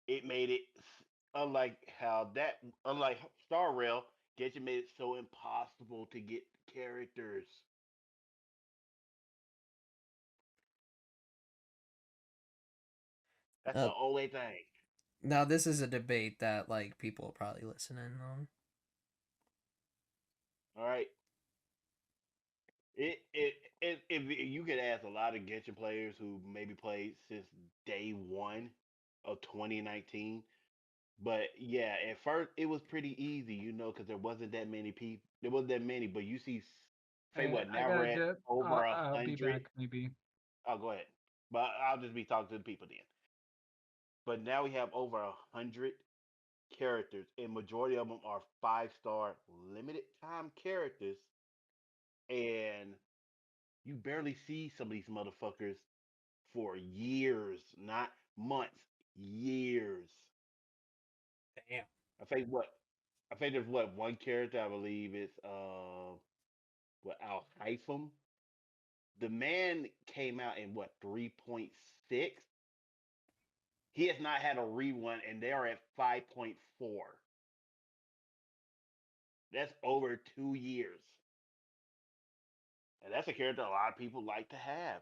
it made it unlike how that unlike Star Rail, Genshin made it so impossible to get characters. That's the Oh, only thing. now this is a debate that like people will probably listen in on. All right. It if you could ask a lot of Genshin players who maybe played since day one of 2019, but yeah, at first it was pretty easy, you know, because there wasn't that many people. There wasn't that many, but you see, say Hey, what I now we're gotta at dip. over a I'll be hundred. back maybe. Oh, go ahead, but I'll just be talking to the people then. But now we have over 100 characters, and majority of them are 5-star limited time characters, and you barely see some of these motherfuckers for years, not months, years. Damn. I think what I think there's what one character I believe is what Al Haitham. The man came out in what 3.6. He has not had a rerun, and they are at 5.4. That's over 2 years, and that's a character a lot of people like to have.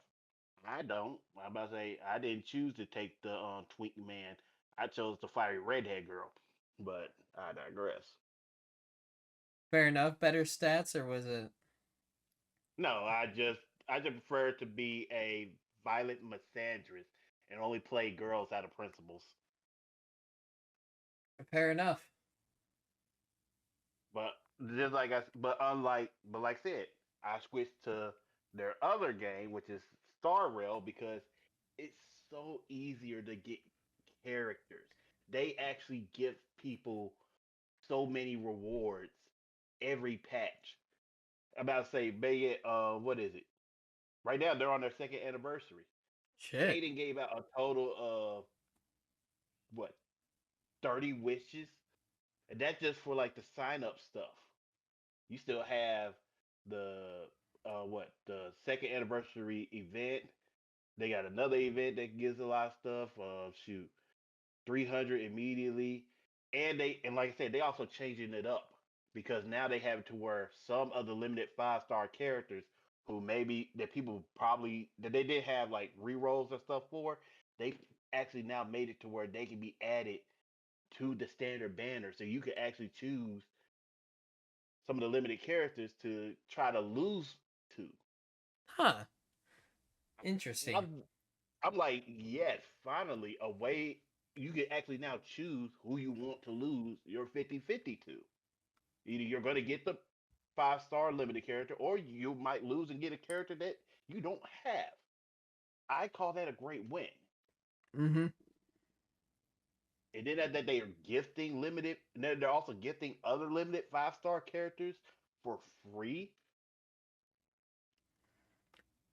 I don't. I'm about to say I didn't choose to take the twink man. I chose the fiery redhead girl, but I digress. Fair enough. Better stats, or was it? No, I just prefer to be a violent misandrist and only play girls out of principles. Fair enough. But just like but unlike, but like I said, I switched to their other game, which is Star Rail, because it's so easier to get characters. They actually give people so many rewards every patch. I'm about to say, Bay, what is it? Right now, they're on their second anniversary. Shit. Aiden gave out a total of what 30 wishes, and that's just for like the sign up stuff. You still have the the second anniversary event. They got another event that gives a lot of stuff. Shoot, 300 immediately, and like I said, they also changing it up because now they have to where some of the limited 5-star characters who maybe that people probably that they did have like rerolls and stuff for, they actually now made it to where they can be added to the standard banner, so you can actually choose some of the limited characters to try to lose to. Huh. Interesting. I'm, I'm like, yes, finally, a way you can actually now choose who you want to lose your 50-50 to. Either you're going to get the 5-star limited character, or you might lose and get a character that you don't have. I call that a great win. Mm-hmm. And then that they are gifting limited, and then they're also gifting other limited 5-star characters for free.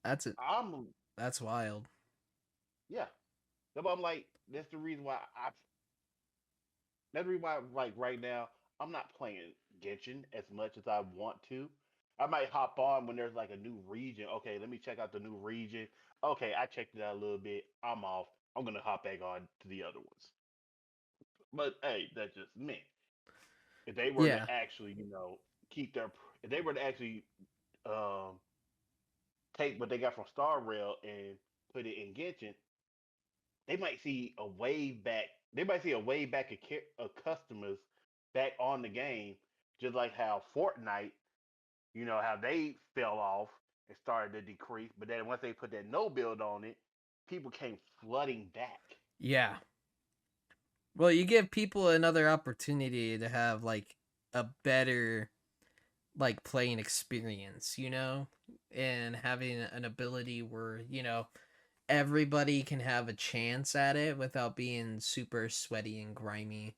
That's it. I'm That's wild. Yeah. So I'm like, that's the reason why that's the reason why like right now I'm not playing Genshin as much as I want to. I might hop on when there's like a new region. Okay, let me check out the new region. Okay, I checked it out a little bit. I'm off. I'm gonna hop back on to the other ones. But hey, that's just me. If they were Yeah. to actually, keep their, if they were to actually um, take what they got from Star Rail and put it in Genshin, they might see a wave back. They might see a wave back of customers back on the game, just like how Fortnite, how they fell off and started to decrease. But then once they put that no build on it, people came flooding back. Yeah. Well, you give people another opportunity to have like a better like playing experience, you know, and having an ability where, you know, everybody can have a chance at it without being super sweaty and grimy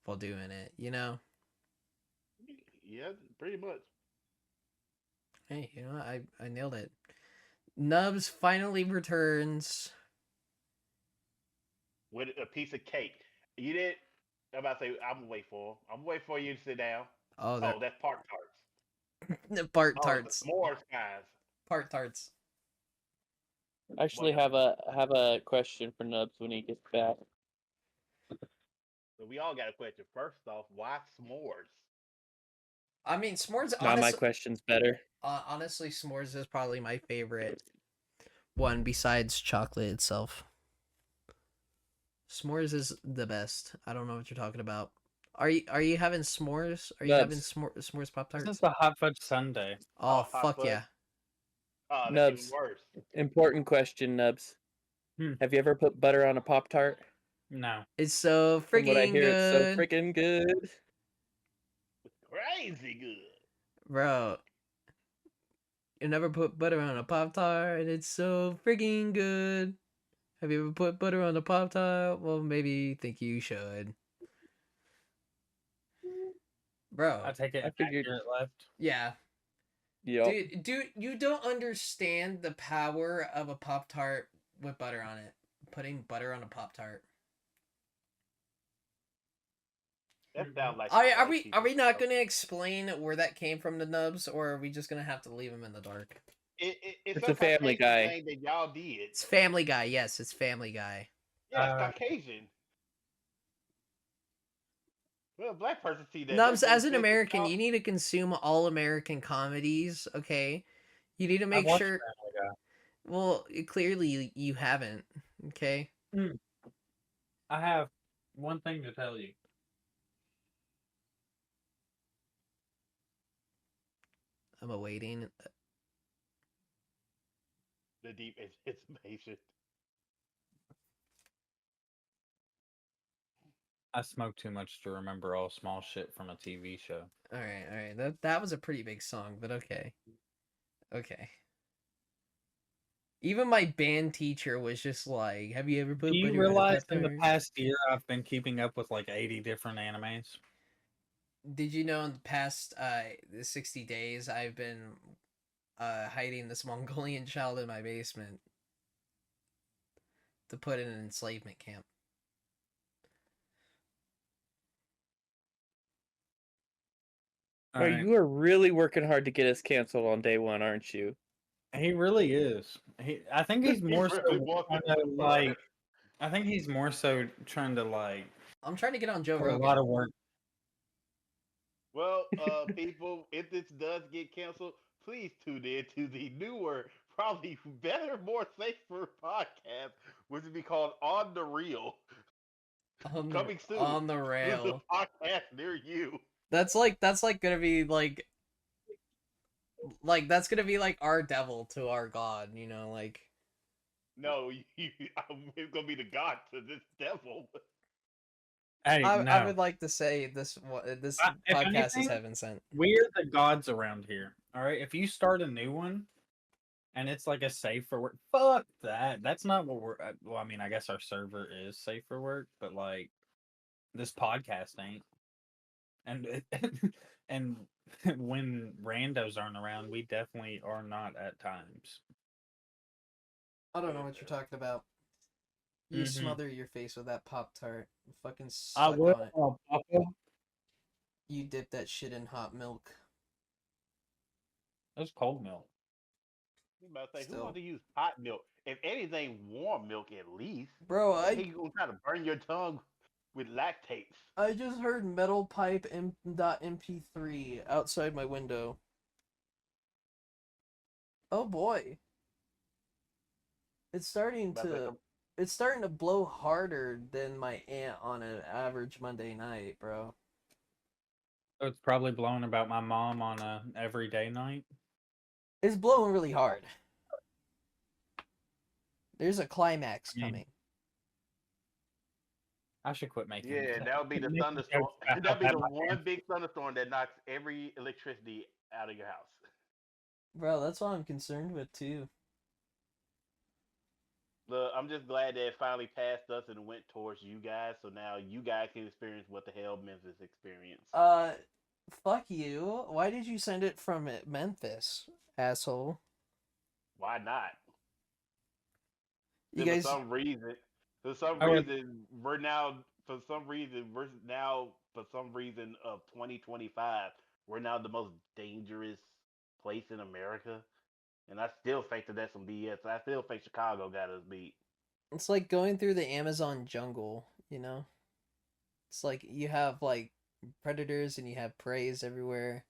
while doing it, you know? Yeah, pretty much. Hey, you know, I nailed it. Nubs finally returns. With a piece of cake. You did. I'm about to say. I'm gonna wait for. I'm gonna wait for you to sit down. Oh, they're Oh, that's part tarts. part Oh, it's tarts. the s'mores guys. Part tarts. I actually What? have a question for Nubs when he gets back. So we all got a question. First off, why s'mores? I mean, s'mores. Now my question's better. Honestly, s'mores is probably my favorite one besides chocolate itself. S'mores is the best. I don't know what you're talking about. Are you having s'mores? Are you having Nubs. s'mores pop This tarts? is the hot fudge sundae. Oh, hot fuck fudge. yeah! Oh, that's even Nubs. worse. Important question, Nubs. Hmm. Have you ever put butter on a Pop Tart? No. It's so From what I freaking hear, it's so good, freaking good. Crazy good. bro. You never put butter on a pop tart, and it's so freaking good. Have you ever put butter on a pop tart? Well, maybe you think you should, bro. I take it I figured. accurate left. Yeah, Yep. dude, you don't understand the power of a pop tart with butter on it. Putting butter on a pop tart. That sounds like Are, some are white we people are we not stuff. going to explain where that came from, the Nubs, or are we just going to have to leave them in the dark? It's It's some a Family Caucasian Guy. thing that y'all did. It's Family Guy. Yes, it's Family Guy. Yeah, it's Caucasian. Well, a black person see that. Nubs, They're gonna as an say, American, "Oh, you need to consume all American comedies. Okay, you need to I make watched sure. Family Well, clearly you haven't. Okay, Guy. I have one thing to tell you. I'm awaiting. the deep anticipation." I smoke too much to remember all small shit from a TV show. All right. That was a pretty big song, but okay. Even my band teacher was just like, "Have you ever put Do you butter on a realize pop in the tart?" past year I've been keeping up with like 80 different animes? Did you know in the past 60 days I've been hiding this Mongolian child in my basement to put in an enslavement camp? Bro, Alright. you are really working hard to get us canceled on day one, aren't you? He really is. I think he's He more really so wants trying it to to like. burn. I think he's more so trying to like I'm trying to get on Joe put a Rogan. lot of work. Well, people, if this does get canceled, please tune in to the newer, probably better, more safer podcast, which will be called On the Reel. Coming soon. On the This is rail. a podcast near you. That's like gonna be like that's gonna be like our devil to our god, you know, like. No, it's gonna be the god to this devil. Hey, I no. would like to say this If podcast is anything, heaven sent. we're the gods around here. All right. If you start a new one, and it's like a safe for work, fuck that. That's not what we're. Well, I mean, I guess our server is safe for work, but like this podcast ain't. And and when randos aren't around, we definitely are not at times. I don't know what you're talking about. You smother your face with that Pop Tart. Fucking I suck will. on it. Papa. You dip that shit in hot milk. That's cold milk. I'm about to say, who Still. wants to use hot milk? If anything, warm milk at least. Bro, I think you're gonna try to burn your tongue with lactates. I just heard Metal Pipe .mp3 outside my window. Oh boy. It's starting to blow harder than my aunt on an average Monday night, bro. So it's probably blowing about my mom on a everyday night. It's blowing really hard. There's a climax I mean, coming. I should quit making. Yeah, that would be the making thunderstorm. jokes about That'd be how the bad my one big thunderstorm that knocks every electricity out of your house. Bro, that's what I'm concerned with too. I'm just glad that it finally passed us and went towards you guys, so now you guys can experience what the hell Memphis experienced. Fuck you. Why did you send it from Memphis, asshole? Why not? You For guys, some reason, for some I would- reason, for some reason of 2025, we're now the most dangerous place in America. And I still think that that's some BS. I still think Chicago got us beat. it's like going through the Amazon jungle, you know? It's like you have like predators and you have preys everywhere.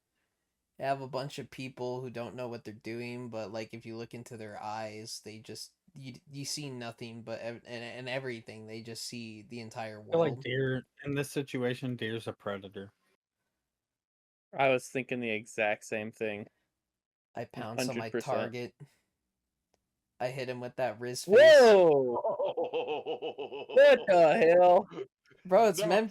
You have a bunch of people who don't know what they're doing, but like if you look into their eyes, they just you see nothing but and everything. They just see the entire I feel like world. deer in this situation, deer's a predator. I was thinking the exact same thing. I pounce on my 100%. target. I hit him with that Riz face. Whoa! What the hell? Bro, it's No,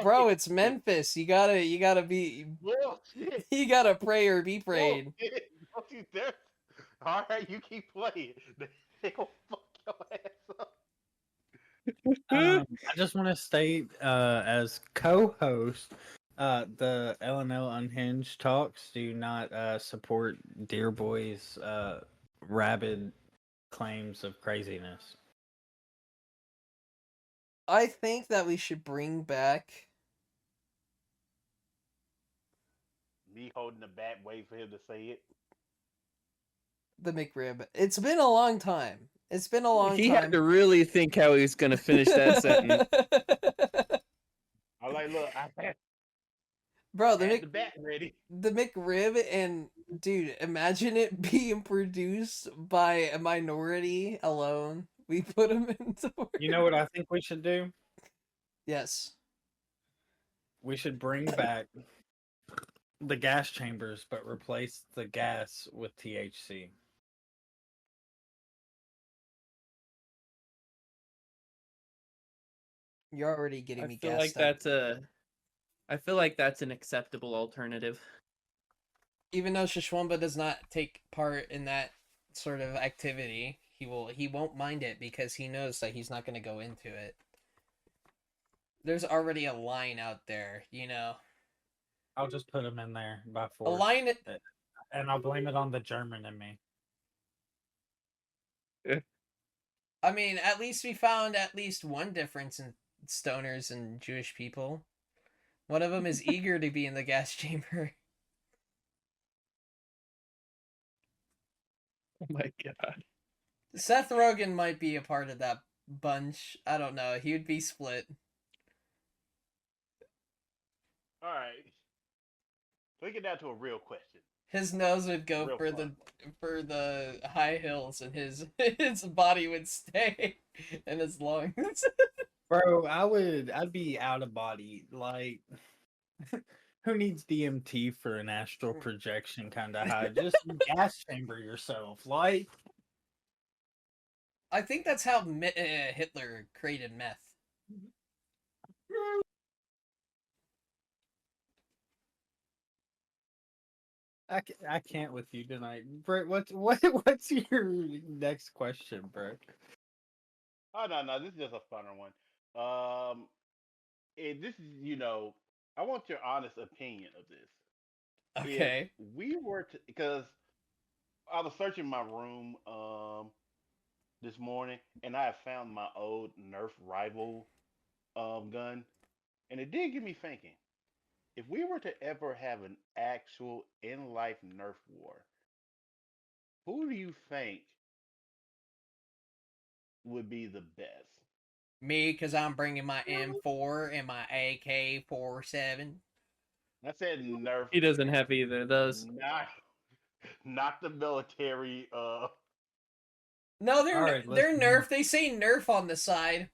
Bro, it's Memphis. You gotta be Bullshit. you gotta pray or be prayed. Bullshit. Don't you dare. All right, you keep playing. They gonna fuck your ass up. I just want to state, as co-host, the L&L Unhinged talks do not support Dear Boy's rabid claims of craziness. I think that we should bring back Me holding the bat, waiting for him to say it. the McRib. It's been a long time. It's been a long He time. had to really think how he was going to finish that sentence. I'm like, look, I had Bro, the bat ready. the McRib, and dude, imagine it being produced by a minority alone. We put him into You know what I think we should do? Yes. We should bring back the gas chambers, but replace the gas with THC. You're already getting I me feel gassed like up. I feel like that's an acceptable alternative. Even though Shishwamba does not take part in that sort of activity, he won't mind it because he knows that he's not going to go into it. There's already a line out there, you know. I'll just put them in there by A force. line And I'll blame it on the German in me. I mean, at least we found at least one difference in stoners and Jewish people. One of them is eager to be in the gas chamber. Oh my god. Seth Rogen might be a part of that bunch. I don't know. He would be split. All right. Let's get down to a real question. His nose would go Real for the high hills, and his body would stay in his lungs. Bro, I'd be out of body. Like, who needs DMT for an astral projection kind of high? Just gas chamber yourself. Like, I think that's how Hitler created meth. I can't with you tonight, Brett. What's your next question, Brett? Oh no, this is just a funner one. This is I want your honest opinion of this. Okay. If we were to, because I was searching my room this morning, and I have found my old Nerf rival gun, and it did get me thinking. If we were to ever have an actual in life Nerf war, who do you think would be the best? Me, because I'm bringing my M4 and my AK-47. I said Nerf. He doesn't have either of those. Not the military. No, they're Alright, they're listen. Nerf. They say Nerf on the side.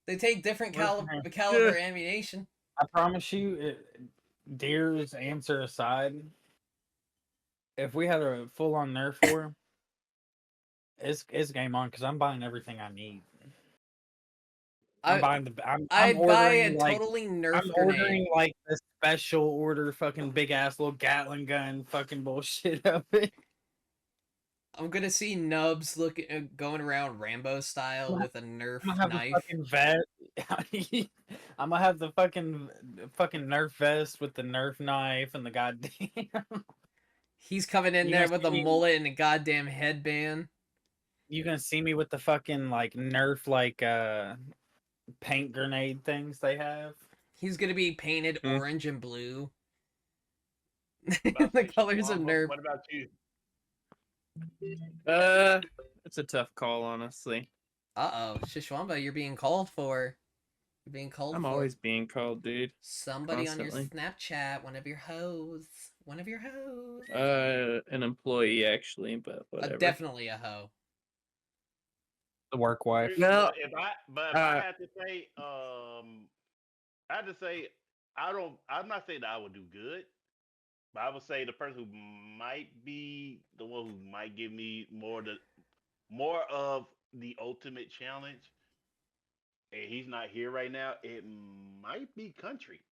They take different Listen. caliber ammunition. I promise you, Deer's answer aside, if we had a full-on Nerf war, it's game on because I'm buying everything I need. I'm I buying the. I'm I'd buy a ordering like totally Nerf I'm grenade. ordering like the special order fucking big ass little Gatling gun fucking bullshit of it. I'm gonna see Nubs going around Rambo style I'm with a Nerf gonna have knife. the fucking vest. I'm gonna have the fucking Nerf vest with the Nerf knife and the goddamn. He's coming in You there gonna with a see me? mullet and a goddamn headband. You gonna see me with the fucking like Nerf like paint grenade things they have? He's gonna be painted Hmm. orange and blue. About The to say, colors of Shawamba, Nerf. What about you? It's a tough call, honestly. Uh-oh, Shishwamba, you're being called for. You're being called I'm for. always being called, dude. Somebody on your constantly. Snapchat, one of your hoes. One of your hoes. An employee actually, but whatever. Definitely a hoe. The work wife. No. But if I had to say, I had to say, I'm not saying that I would do good, but I would say the person who might be the one who might give me more of the ultimate challenge, and he's not here right now. It might be Country.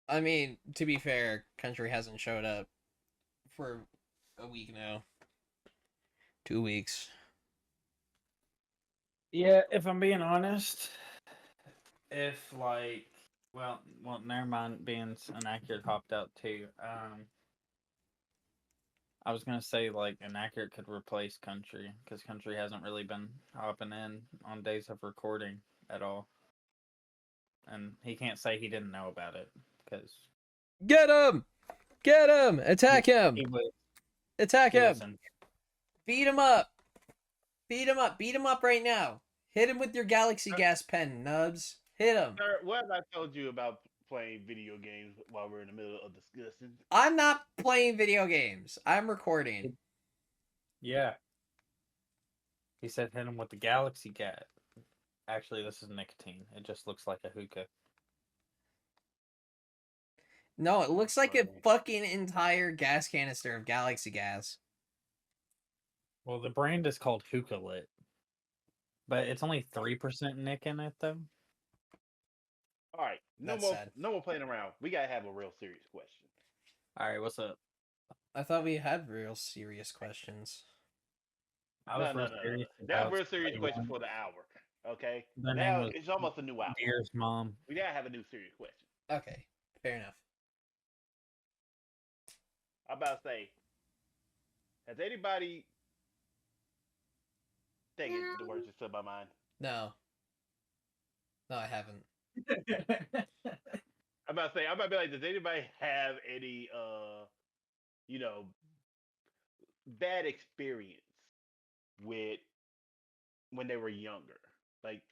I mean, to be fair, Country hasn't showed up for a week now. 2 weeks. Yeah, if I'm being honest, if like, well, never mind being inaccurate hopped out too. I was gonna say like inaccurate could replace Country because Country hasn't really been hopping in on days of recording at all, and he can't say he didn't know about it because Get him! Get him! Attack him! he was Attack he him! listened. Beat him up! Beat him up! Beat him up right now! Hit him with your Galaxy Gas pen, Nubs. Hit him! Sir, what have I told you about playing video games while we're in the middle of discussing? I'm not playing video games. I'm recording. Yeah. He said hit him with the Galaxy Gat. Actually, this is nicotine. It just looks like a hookah. No, it looks like a fucking entire gas canister of Galaxy Gas. Well, the brand is called Hookah Lit. But it's only 3% Nick in it, though. All right, no more playing around. We gotta have a real serious question. All right, what's up? I thought we had real serious questions. I was real serious. That's a real serious question for the hour. Okay, Their now name was it's almost a new hour. Deer's mom. We gotta have a new serious question. Okay, fair enough. I'm about to say, has anybody taken the words that slipped my mind? No. No, I haven't. I'm about to be like, does anybody have any bad experience with when they were younger? Like,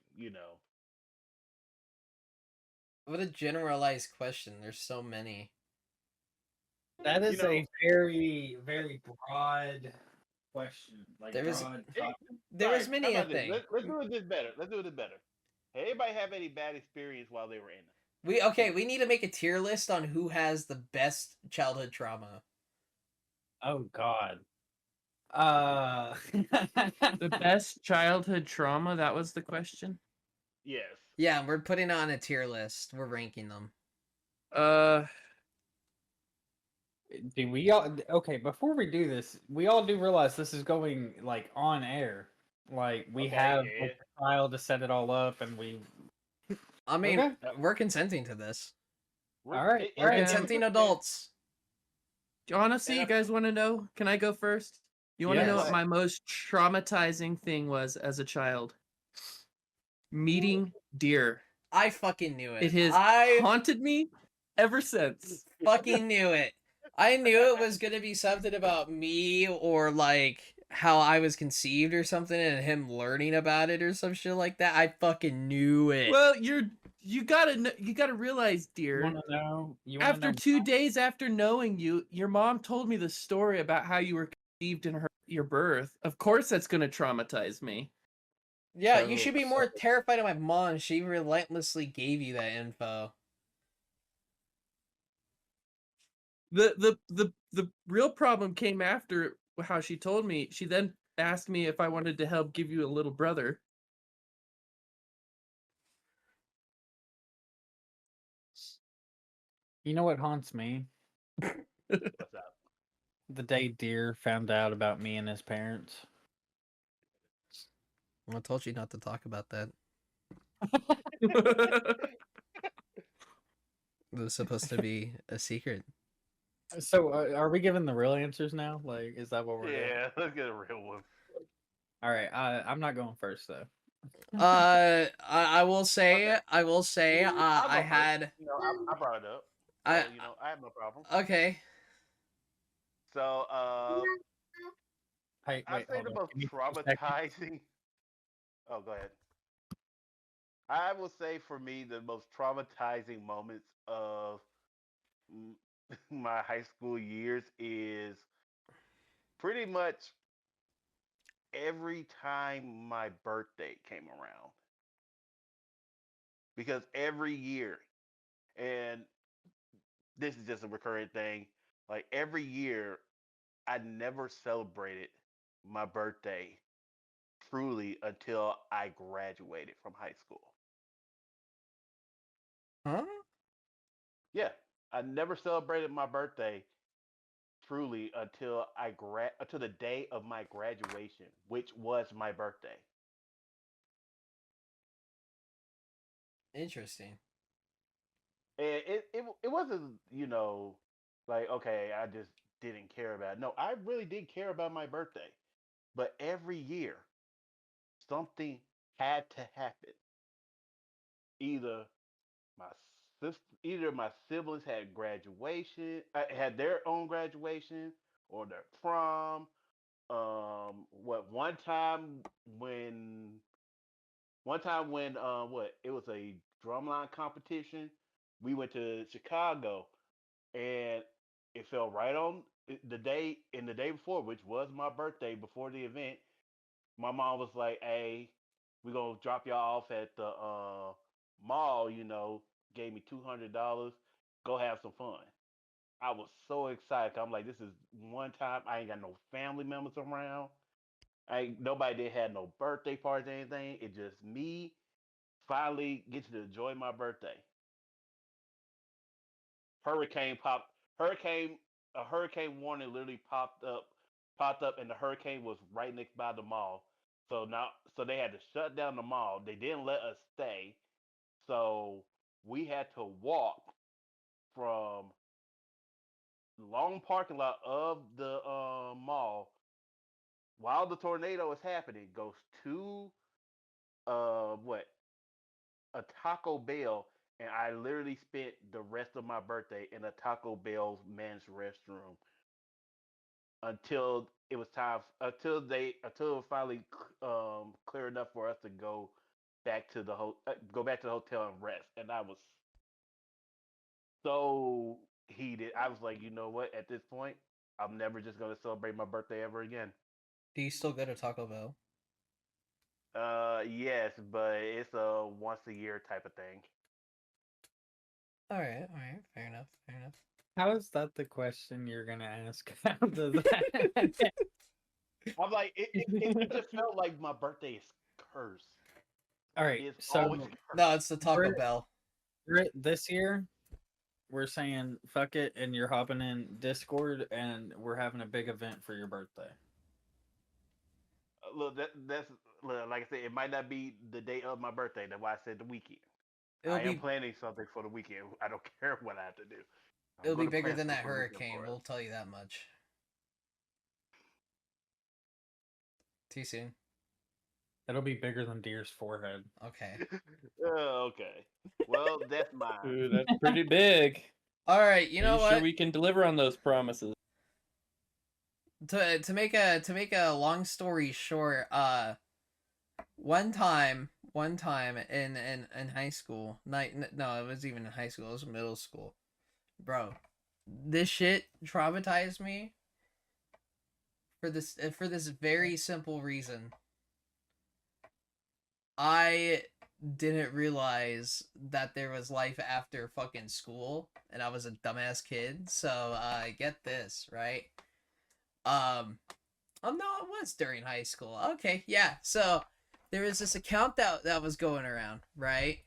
What a generalized question. There's so many. That is a very, very broad question. Like There was broad there was many a Let's thing. do this better. Let's do this better. Anybody have any bad experience while they were in it? We need to make a tier list on who has the best childhood trauma. Oh God. The best childhood trauma, that was the question. Yes. Yeah, we're putting on a tier list. We're ranking them. Do we all okay? Before we do this, we all do realize this is going like on air. Like we have like, a trial to set it all up, and we. I mean, we're consenting to this. All right, we're consenting adults. Honestly, you guys want to know? Can I go first? You want to know what my most traumatizing thing was as a child? Meeting deer. I fucking knew it. It has haunted me ever since. Fucking knew it. I knew it was gonna be something about me or like how I was conceived or something, and him learning about it or some shit like that. I fucking knew it. Well, you gotta realize, dear. You wanna know? After 2 days after knowing you, your mom told me the story about how you were conceived in your birth. Of course, that's gonna traumatize me. Yeah, you should be more terrified of my mom. She relentlessly gave you that info. The real problem came after how she told me. She then asked me if I wanted to help give you a little brother. You know what haunts me? What's up? The day Deer found out about me and his parents. I told you not to talk about that. It was supposed to be a secret. So, are we giving the real answers now? Like, is that what we're doing? Yeah, let's get a real one. All right, I'm not going first though. I will say, Okay. I will say, I'll I go first. had, You know, I brought it up, I, so I have no problem. okay. So, Hey, I'd wait, say hold the on. most Give me 2 seconds. traumatizing. Oh, go ahead. I will say for me, the most traumatizing moments of m- my high school years is pretty much every time my birthday came around. Because every year, and this is just a recurring thing, like every year, I never celebrated my birthday truly until I graduated from high school. Huh? Yeah, I never celebrated my birthday truly until the day of my graduation, which was my birthday. Interesting. And it wasn't, like, okay, I just didn't care about it. No, I really did care about my birthday. But every year something had to happen. Either my either my siblings had graduation, had their own graduation, or their prom. What when what it was a drumline competition. We went to Chicago, and it fell right on the day in the day before, which was my birthday. Before the event, my mom was like, "Hey, we gonna drop y'all off at the mall. Gave me $200. Go have some fun." I was so excited. 'Cause I'm like, this is one time I ain't got no family members around. I ain't, nobody did had no birthday parties or anything. It's just me finally get to enjoy my birthday. Hurricane pop hurricane a hurricane warning literally popped up, and the hurricane was right next by the mall. So they had to shut down the mall. They didn't let us stay. So we had to walk from the long parking lot of the mall while the tornado is happening, goes to what a Taco Bell, and I literally spent the rest of my birthday in a Taco Bell's men's restroom until it was time until it finally clear enough for us to go back to the hotel and rest. And I was so heated. I was like, you know what? At this point, I'm never just gonna celebrate my birthday ever again. Do you still go to Taco Bell? Yes, but it's a once a year type of thing. All right, fair enough, fair enough. How is that the question you're gonna ask after that? I'm like, it just felt like my birthday is cursed. All right, It's so always cursed. No, it's the Taco We're- Bell. this year we're saying fuck it, and you're hopping in Discord, and we're having a big event for your birthday. Look, that's look, like I said, it might not be the day of my birthday. That's why I said the weekend. It'll I am be planning something for the weekend. I don't care what I have to do. I'm it'll be going to bigger plan than something that for the weekend hurricane. for us. We'll tell you that much. Too soon. It'll be bigger than Deer's forehead. Okay. Okay. Well, that's mine. Ooh, that's pretty big. All right. You Are know you what? sure we can deliver on those promises? To make a long story short, one time in high school, no, it was even in high school. It was middle school, bro. This shit traumatized me for this very simple reason. I didn't realize that there was life after fucking school, and I was a dumbass kid. So, get this, right? Oh no, it was during high school. Okay, yeah. So there was this account that was going around, right?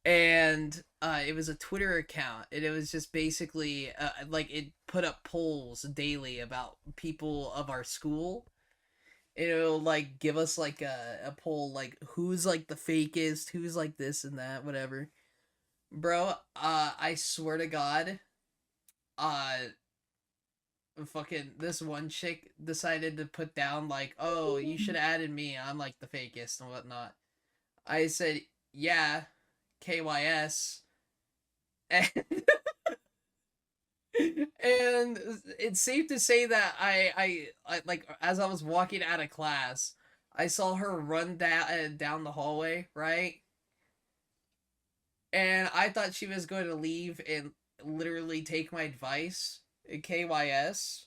and it was a Twitter account, and it was just basically like it put up polls daily about people of our school. It'll like give us like a poll like who's like the fakest, who's like this and that, whatever. Bro, I swear to God, uh fucking this one chick decided to put down like, oh, you should have added me, I'm like the fakest and whatnot. I said, yeah, KYS. And and it's safe to say that I like as I was walking out of class, I saw her run down the hallway, right? And I thought she was going to leave and literally take my advice, KYS,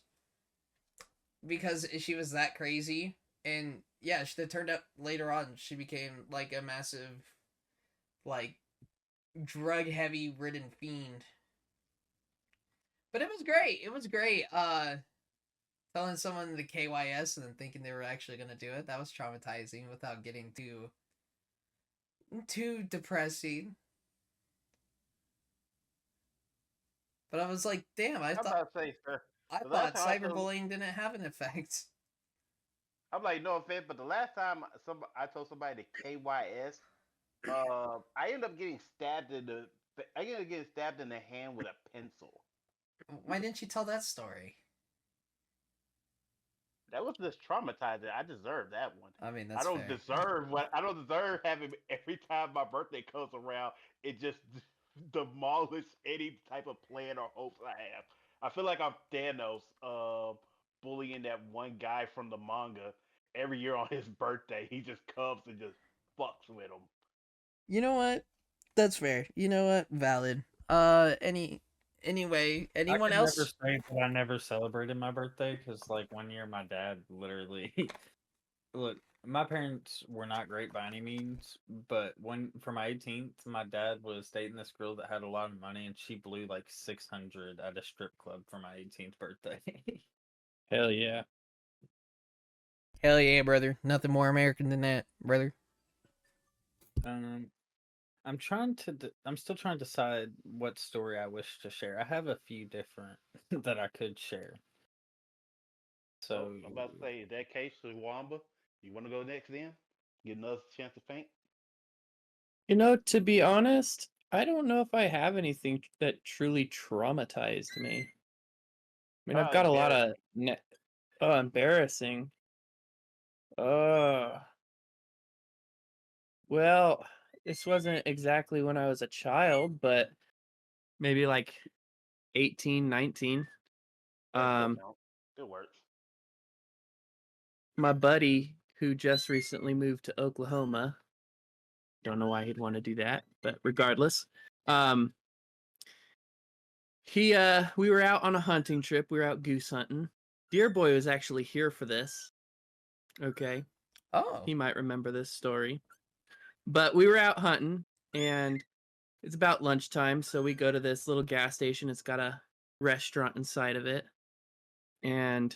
because she was that crazy. And yeah, it turned out later on she became like a massive, like, drug heavy ridden fiend. But it was great. It was great. Telling someone the KYS and then thinking they were actually gonna do it. That was traumatizing without getting too depressing. But I was like, damn, I I'm thought about to say, sir. I The last thought time I told, cyberbullying didn't have an effect. I'm like, no offense, but the last time I told somebody the KYS, I ended up getting stabbed in the. I ended up getting stabbed in the hand with a pencil. Why didn't you tell that story? That was just traumatizing. I deserve that one. I mean, I that's don't fair. deserve what I don't deserve having every time my birthday comes around. It just demolish any type of plan or hopes I have. I feel like I'm Thanos, bullying that one guy from the manga every year on his birthday. He just comes and just fucks with him. You know what? That's fair. You know what? Valid. Anyway, I anyone could never else? say that I never celebrated my birthday because, like, one year my dad literally look. My parents were not great by any means, but when for my 18th, my dad was dating this girl that had a lot of money, and she blew like 600 at a strip club for my 18th birthday. Hell yeah. Hell yeah, brother. Nothing more American than that, brother. um, I'm still trying to decide what story I wish to share. I have a few different that I could share. So So I'm about to say, in that case, Wamba, you want to go next then? Get another chance to paint. You know, to be honest, I don't know if I have anything that truly traumatized me. I mean, I've got a lot of Embarrassing. embarrassing. Uh, well, this wasn't exactly when I was a child, but maybe like 18, 19. That still Um, counts. It works. my buddy who just recently moved to Oklahoma, don't know why he'd want to do that, but regardless, um, we were out on a hunting trip. We were out goose hunting. Dear Boy was actually here for this. Okay. Oh. He might remember this story. But we were out hunting and it's about lunchtime, so we go to this little gas station. It's got a restaurant inside of it. And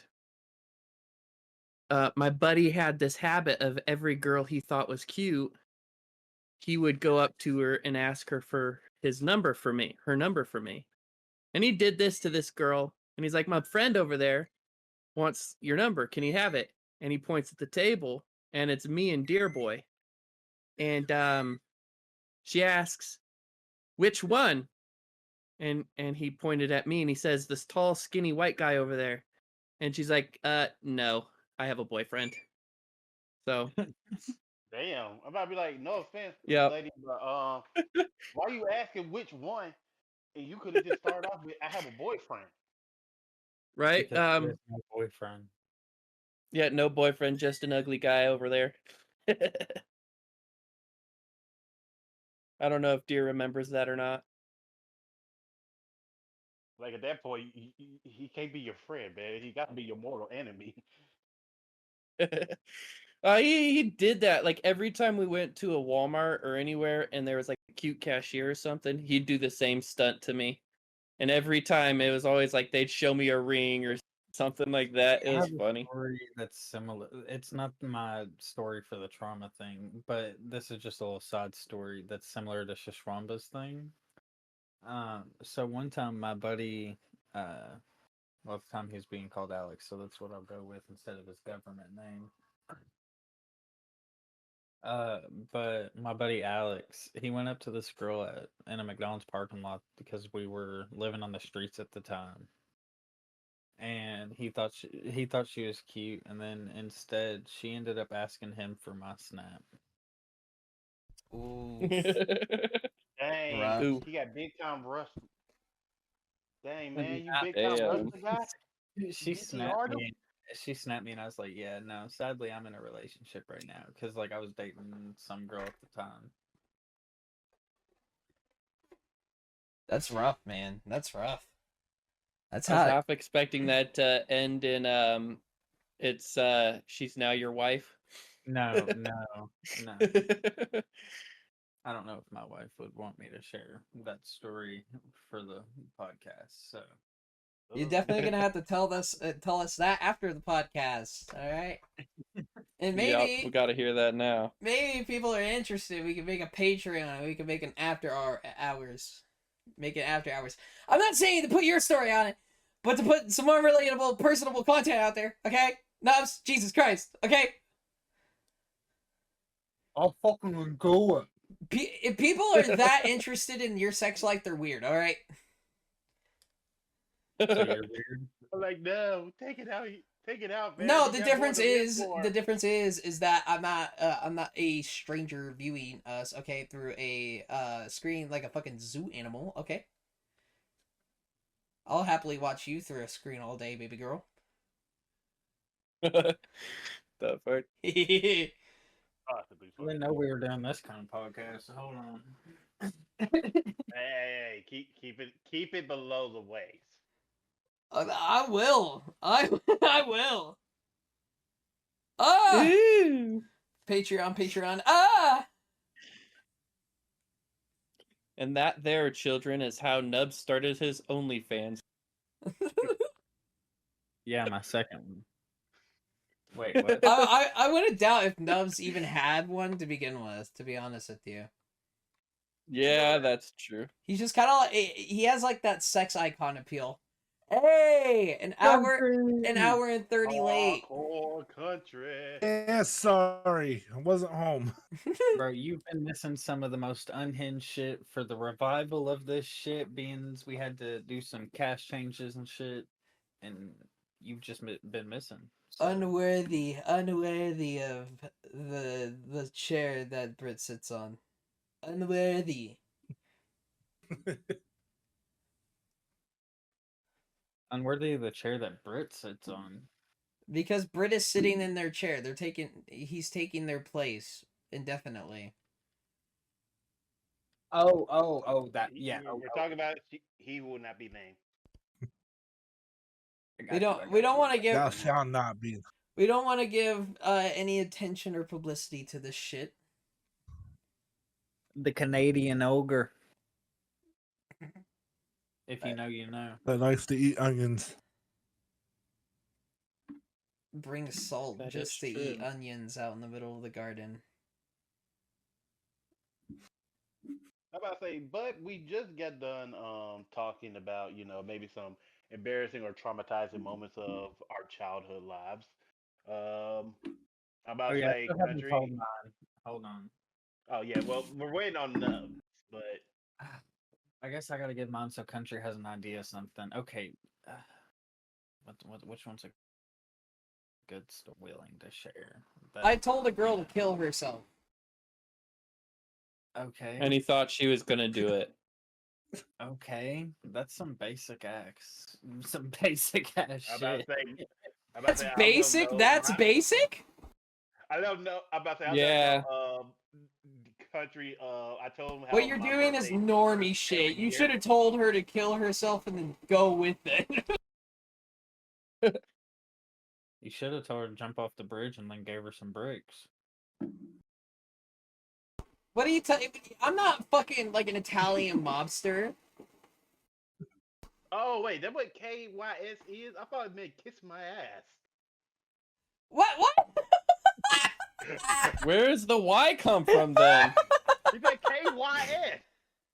my buddy had this habit of every girl he thought was cute, he would go up to her and ask her for her number for me. And he did this to this girl, and he's like, my friend over there wants your number. Can he have it? And he points at the table, and it's me and Dear Boy. And she asks, which one? And he pointed at me, and he says, this tall, skinny white guy over there. And she's like, no, I have a boyfriend. So Damn. I'm about to be like, no offense, yeah, lady, but why are you asking which one? And you could have just started off with, I have a boyfriend. right. because he has no boyfriend. Yeah, no boyfriend, just an ugly guy over there. I don't know if Deer remembers that or not. Like at that point, he can't be your friend, man. He got to be your mortal enemy. He did that like every time we went to a Walmart or anywhere and there was like a cute cashier or something, he'd do the same stunt to me. And every time it was always like they'd show me a ring or Something like that. It I was have a funny. story that's similar. It's not my story for the trauma thing, but this is just a little side story that's similar to Shishwamba's thing. So one time my buddy, well, at the time he was being called Alex, so that's what I'll go with instead of his government name. Uh, but my buddy Alex, he went up to this girl in a McDonald's parking lot because we were living on the streets at the time, and he thought she was cute, and then instead she ended up asking him for my snap. Ooh. Dang, Rough. Ooh. he got big time rust. Dang, And man, you that- big time Damn. Rusta guy. She DT snapped Hardem? me. She snapped me, and I was like, "Yeah, no. Sadly, I'm in a relationship right now because like I was dating some girl at the time." That's rough, man. That's rough. That's I was hot. half expecting that to end in it's she's now your wife. No, no, no. I don't know if my wife would want me to share that story for the podcast. So You're definitely gonna have to tell us that after the podcast. All right. And Yep, we maybe gotta hear that now. maybe if people are interested, we can make a Patreon. We can make an hours. Make it after hours. I'm not saying to put your story on it, but to put some more relatable, personable content out there. Okay, Nubs, Jesus Christ. Okay, I'll fucking go. if people are that interested in your sex life, they're weird. All right. So you're weird. I'm like, no, take it out. Take it out, man. No, You the got more difference to live is for. that I'm not a stranger viewing us, okay, through a screen like a fucking zoo animal, okay? I'll happily watch you through a screen all day, baby girl. The fuck? Possibly. I didn't know we were doing this kind of podcast. So hold on. Hey, keep it below the waist. I will. I will. Ah! Ooh. Patreon. Ah! And that there, children, is how Nub started his OnlyFans. Yeah, my second one. Wait, what? I wouldn't doubt if Nubs even had one to begin with, to be honest with you. Yeah, that's true. He's just kind of like, he has like that sex icon appeal. Hey, an hour and 30 late. Hardcore country. Yeah, sorry, I wasn't home. Bro, you've been missing some of the most unhinged shit for the revival of this shit, being we had to do some cash changes and shit, and you've just been missing. So. Unworthy of the chair that Brit sits on. Unworthy. Unworthy of the chair that Brit sits on. Because Brit is sitting in their chair. He's taking their place indefinitely. Oh, that, yeah. We're talking about he will not be named. We don't want to give Thou shalt not be. we don't want to give any attention or publicity to this shit. The Canadian ogre. If you know, you know. That likes to eat onions. Bring salt That just is to eat true. onions out in the middle of the garden. I'm about to say, but we just got done talking about, maybe some embarrassing or traumatizing moments of our childhood lives. I'm about to I say still haven't country. told mine. Hold on. Oh yeah, well we're waiting on Nubs, but I guess I gotta give mine so Country has an idea of something. Okay. Which one's a good willing to share? I told a girl to kill herself. Okay. And he thought she was gonna do it. Okay. That's some basic acts. Some basic ass I'm about to shit. say, I'm about to That's say, I don't basic. know. That's basic. I don't know. I'm about to say, Yeah. country. I told him how What you're my doing is birthday normie shit. every You year. should have told her to kill herself and then go with it. You should have told her to jump off the bridge and then gave her some bricks. What are you telling? I'm not fucking like an Italian mobster. Oh wait, that what KYS is? I thought it meant kiss my ass. What? Where's the Y come from then? He said KYS.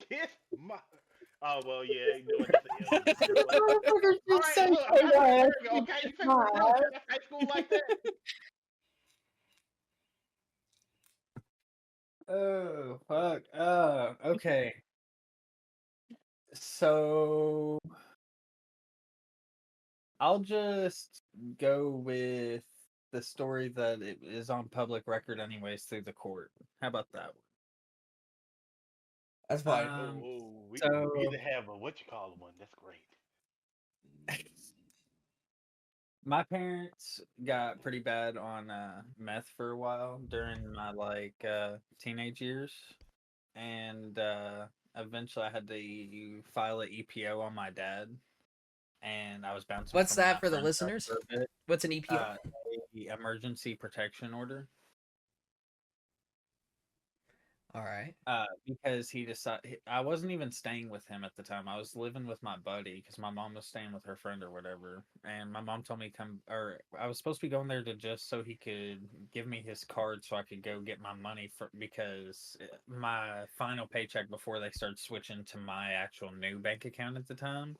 Kiss my. Oh well, yeah. You know what? That's an L you took. But all right, look, I'm not even arrogant. Okay, you think we really finished high school like that? Oh fuck. Okay. So I'll just go with the story that it is on public record anyways through the court. How about that That's one? fine. Oh, we So get to have a what you call it one. That's great. my parents got pretty bad on meth for a while during my teenage years, and eventually I had to file an EPO on my dad, and I was bouncing What's from my that for the friend's house listeners? for a bit. What's an EPO? A emergency protection order. All right. Because he decided I wasn't even staying with him at the time. I was living with my buddy because my mom was staying with her friend or whatever. And my mom told me come, or I was supposed to be going there to just so he could give me his card so I could go get my money for because my final paycheck before they started switching to my actual new bank account at the time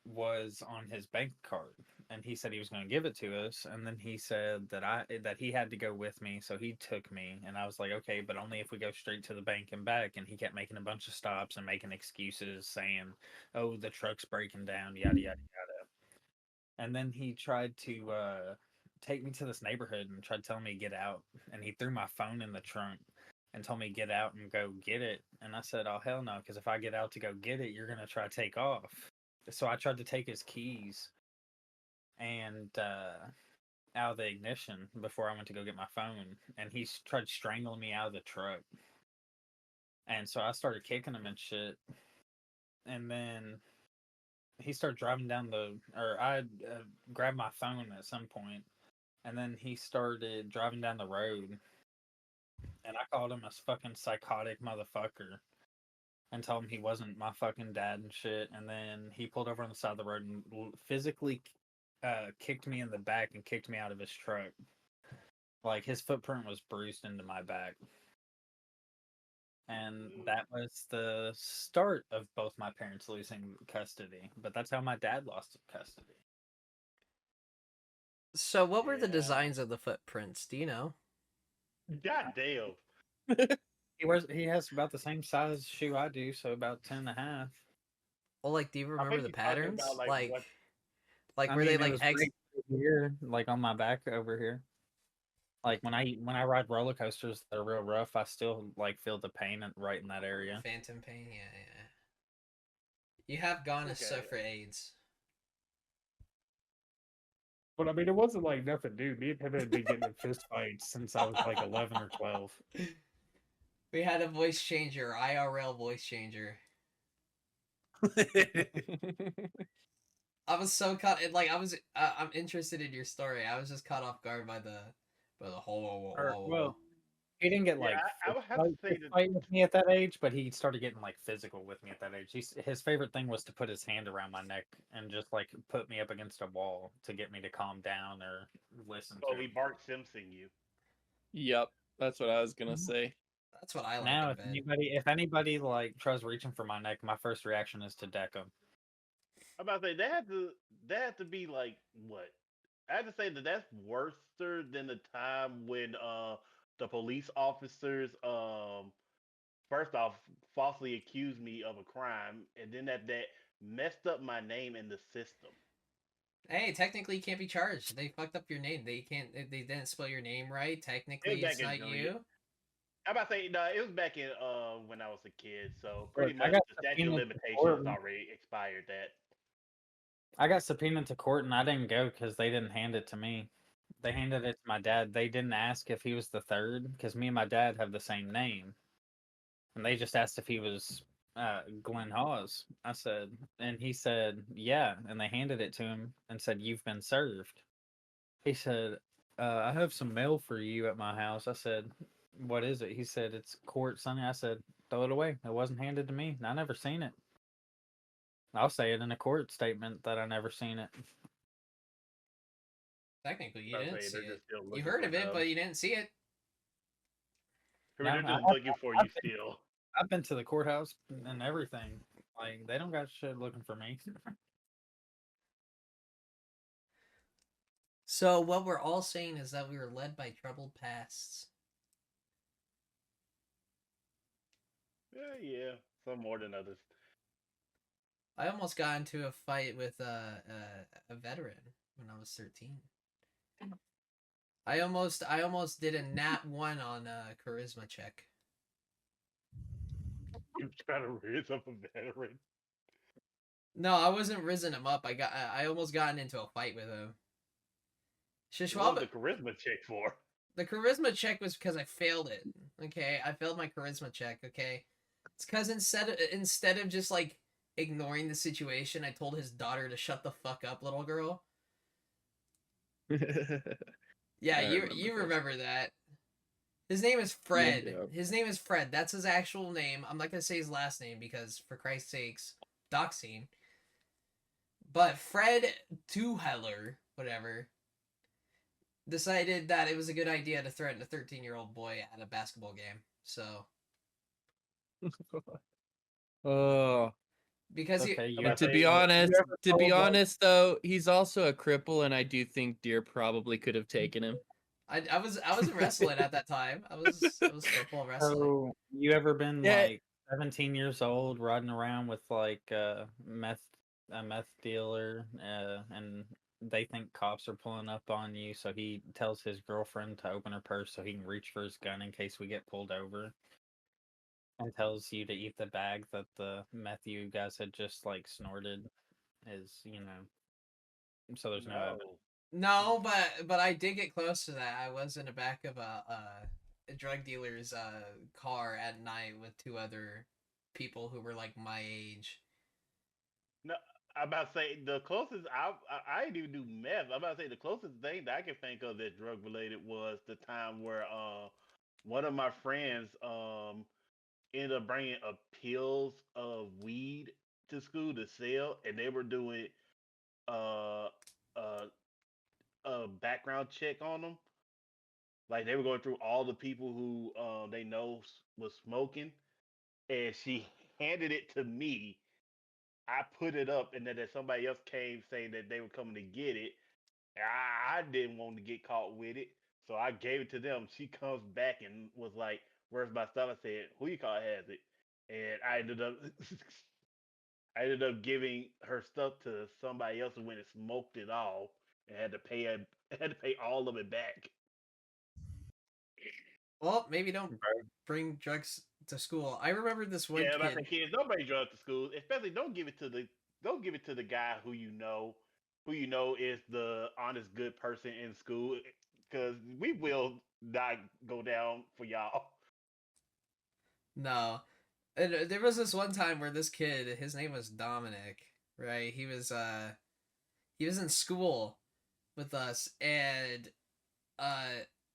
was on his bank card, and he said he was going to give it to us, and then he said that he had to go with me, so he took me, and I was like, okay, but only if we go straight to the bank and back. And he kept making a bunch of stops and making excuses, saying, oh, the truck's breaking down, yada yada yada. And then he tried to take me to this neighborhood and tried telling me to get out, and he threw my phone in the trunk and told me to get out and go get it. And I said, oh hell no, because if I get out to go get it, you're gonna try to take off. So I tried to take his keys and out of the ignition before I went to go get my phone, and he tried strangling me out of the truck. And so I started kicking him and shit, and then he started driving down or I grabbed my phone at some point, and then he started driving down the road, and I called him a fucking psychotic motherfucker and told him he wasn't my fucking dad and shit. And then he pulled over on the side of the road and physically kicked me in the back and kicked me out of his truck. Like his footprint was bruised into my back. And that was the start of both my parents losing custody. But that's how my dad lost custody. So, what were the Yeah. designs of the footprints? Do you know? God damn. He has about the same size shoe I do, so about 10.5. Well, like, do you I remember think the you're talking patterns? about like what. Like I were they mean, it like was X? right here, like on my back over here. Like when I ride roller coasters that are real rough, I still like feel the pain right in that area. Phantom pain? Yeah. You have gone to Okay. suffer AIDS. But I mean, it wasn't like nothing new. Me and him had been getting in fist fights since I was like 11 or 12. We had a voice changer, IRL voice changer. I was so caught. Like I'm interested in your story. I was just caught off guard by the whole. He didn't get Yeah, like I would have to say fist that. fight with me at that age, but he started getting like physical with me at that age. His favorite thing was to put his hand around my neck and just like put me up against a wall to get me to calm down or listen Oh, to he him. Bart Simpson you. Yep, that's what I was gonna say. That's what I like Now, in bed. if anybody like tries reaching for my neck, my first reaction is to deck them. I'm about to say that had to be like what? I have to say that that's worse than the time when the police officers first off falsely accused me of a crime, and then that messed up my name in the system. Hey, technically you can't be charged. They fucked up your name. They can't. They didn't spell your name right. It was Technically, back it's in not junior. you. I'm about to say no, it was back in when I was a kid, so Look, pretty I much got the statute of subpoenaed to limitations court. already expired. That I got subpoenaed to court and I didn't go because they didn't hand it to me. They handed it to my dad. They didn't ask if he was the third because me and my dad have the same name, and they just asked if he was Glenn Hawes. I said, and he said, yeah, and they handed it to him and said, you've been served. He said, I have some mail for you at my house. I said, what is it? He said, it's court, Sonny. I said, throw it away. It wasn't handed to me. I never seen it. I'll say it in a court statement that I never seen it. Technically, you I'll didn't say see they're it. just still You looking heard for of it, them. but you didn't see it. No, They're just looking for you still. I've been to the courthouse and everything. Like they don't got shit looking for me. So what we're all saying is that we were led by troubled pasts. Yeah, some more than others. I almost got into a fight with a veteran when I was 13. I almost did a nat 1 on a charisma check. You trying to raise up a veteran? No, I wasn't risen him up. I almost gotten into a fight with him. What was the charisma check for? The charisma check was because I failed it. Okay, I failed my charisma check. Okay, it's because instead of just like ignoring the situation, I told his daughter to shut the fuck up, little girl. Yeah, you remember that. His name is Fred. Yeah. His name is Fred. That's his actual name. I'm not gonna say his last name because, for Christ's sakes, doxing. But Fred Tuheller, whatever, decided that it was a good idea to threaten a 13-year-old boy at a basketball game. So, Oh, because Okay, he, you to say, be honest, you ever told, like- though, he's also a cripple, and I do think Deer probably could have taken him. I was wrestling at that time. I was football wrestling. So you ever been Yeah. like 17 years old riding around with like a meth dealer and they think cops are pulling up on you, so he tells his girlfriend to open her purse so he can reach for his gun in case we get pulled over, and tells you to eat the bag that the meth you guys had just like snorted is, so there's no evidence. No. No, but I did get close to that. I was in the back of a drug dealer's car at night with two other people who were like my age. No, I'm about to say the closest I didn't even do meth. I'm about to say the closest thing that I can think of that drug related was the time where one of my friends ended up bringing a pills of weed to school to sell, and they were doing uh uh a background check on them. Like they were going through all the people who they know was smoking, and she handed it to me. I put it up, and then somebody else came saying that they were coming to get it. I didn't want to get caught with it, so I gave it to them. She comes back and was like, "Where's my stuff?" I said, "Who you call has it?" And I ended up, I ended up giving her stuff to somebody else who went and smoked it all, and had to pay all of it back. Well, maybe don't bring drugs to school. I remember this one Yeah, about kid. the kids, don't bring drugs to school. Especially don't give it to the guy who you know is the honest good person in school, because we will not go down for y'all. No, and there was this one time where this kid, his name was Dominic, right? He was in school with us, and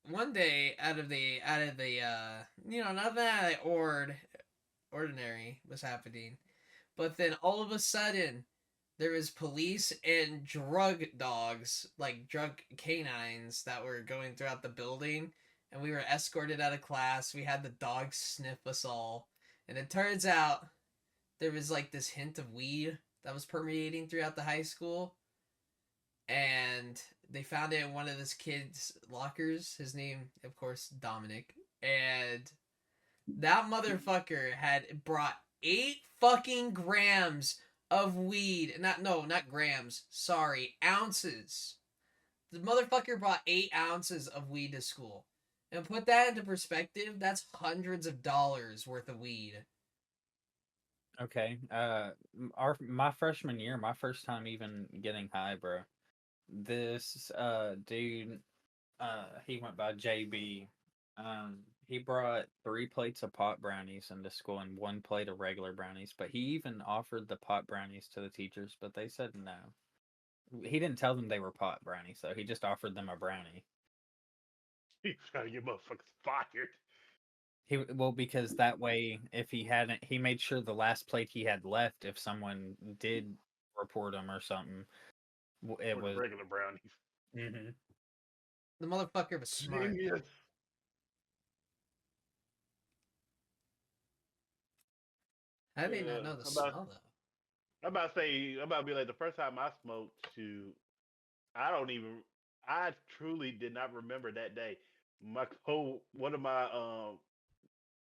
one day out of the nothing out of the ordinary was happening, but then all of a sudden there was police and drug dogs, like drug canines, that were going throughout the building, and we were escorted out of class. We had the dogs sniff us all, and it turns out there was like this hint of weed that was permeating throughout the high school, and they found it in one of this kid's lockers. His name, of course, Dominic, and that motherfucker had brought 8 fucking grams of weed. Not grams. Sorry, ounces. The motherfucker brought 8 ounces of weed to school. And put that into perspective, that's hundreds of dollars worth of weed. Okay. My freshman year, my first time even getting high, bro. This dude, he went by JB. He brought 3 plates of pot brownies into school and 1 plate of regular brownies, but he even offered the pot brownies to the teachers, but they said no. He didn't tell them they were pot brownies, so he just offered them a brownie. He's trying to get motherfuckers fired. Because that way, if he hadn't, he made sure the last plate he had left, if someone did report him or something, it For the was. regular brownies. Mm-hmm. The motherfucker was smart. Genius. I may not know the I'm about, smell though. I'm about to be like the first time I smoked. Shoot, I don't even. I truly did not remember that day. One of my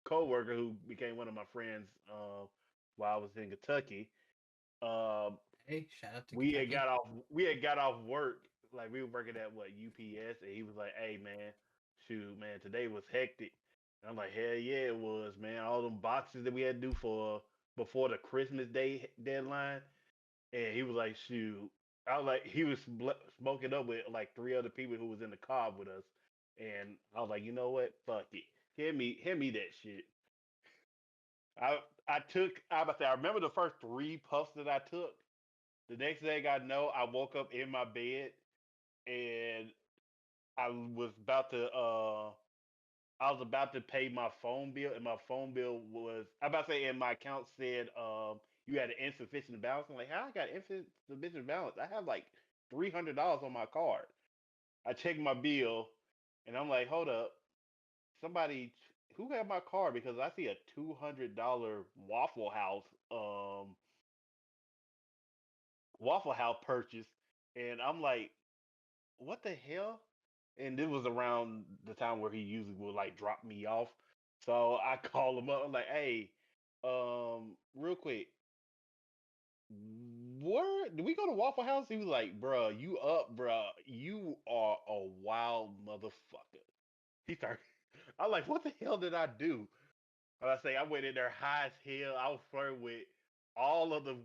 coworker who became one of my friends while I was in Kentucky. Um, Hey, shout out to we had Kentucky. got off. We had got off work. Like we were working at what UPS, and he was like, "Hey man, shoot man, today was hectic." And I'm like, "Hell yeah, it was, man. All them boxes that we had to do for before the Christmas Day deadline." And he was like, "Shoot." I was like, he was smoking up with like three other people who was in the car with us, and I was like, you know what? Fuck it. Hand me that shit. I took. I about to say, I remember the first three puffs that I took. The next thing I know, I woke up in my bed and I was about to pay my phone bill, and my phone bill was I about to say, and my account said you had an insufficient balance. I'm like, how I got insufficient balance? I have like $300 on my card. I checked my bill, and I'm like, hold up, somebody who had my card because I see a $200 Waffle House purchase, and I'm like, what the hell? And it was around the time where he usually would like drop me off. So I call him up. I'm like, hey, real quick, where do we go to Waffle House? He was like, bruh, you up, bruh. You are a wild motherfucker. He started. I'm like, what the hell did I do? I say I went in there high as hell. I was flirting with all of the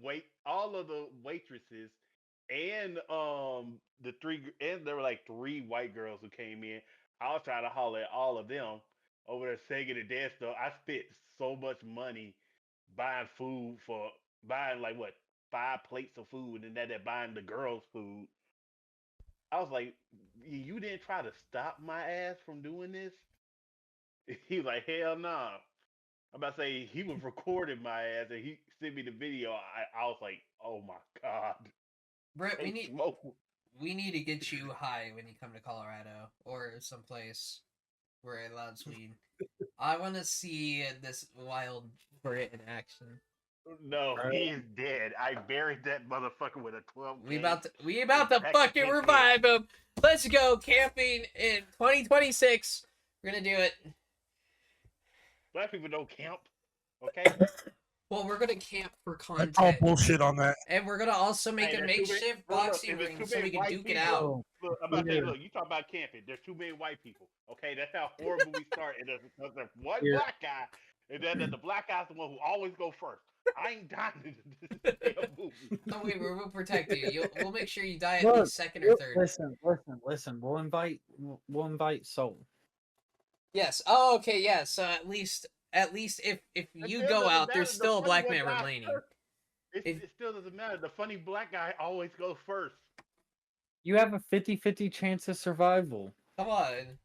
waitresses, and and there were like three white girls who came in. I was trying to holler at all of them over there singing and dancing. Though I spent so much money buying food for buying like what 5 plates of food, and that buying the girls food. I was like, you didn't try to stop my ass from doing this. He was like, hell nah. I'm about to say he was recording my ass and he sent me the video. I was like, oh my god, Brett, they smoke. we need to get you high when you come to Colorado or someplace where it allows weed. I want to see this wild Brit in action. No, he is dead. I buried that motherfucker with a 12 We gauge. about to fucking revive him. Let's go camping in 2026. We're gonna do it. Black people don't camp, okay? Well, we're gonna camp for I call content, bullshit on that. and we're gonna also make Hey, a there's too many. makeshift Look, boxing if there's ring too so many we can white duke it people, out. look, I'm about to say, look, you talk about camping. There's too many white people, okay? That's how horrible we start. And there's one Here. black guy, and then the black guy's the one who always go first. I ain't dying in this damn movie. No, wait, we'll protect you. We'll make sure you die at Look, least second or third. Listen. We'll invite Soul. Yes. Oh, okay. Yeah. So at least if It you still go doesn't out, matter. there's The still a funny black one man dies remaining. first. If- It still doesn't matter. The funny black guy always goes first. You have a 50-50 chance of survival. Come on.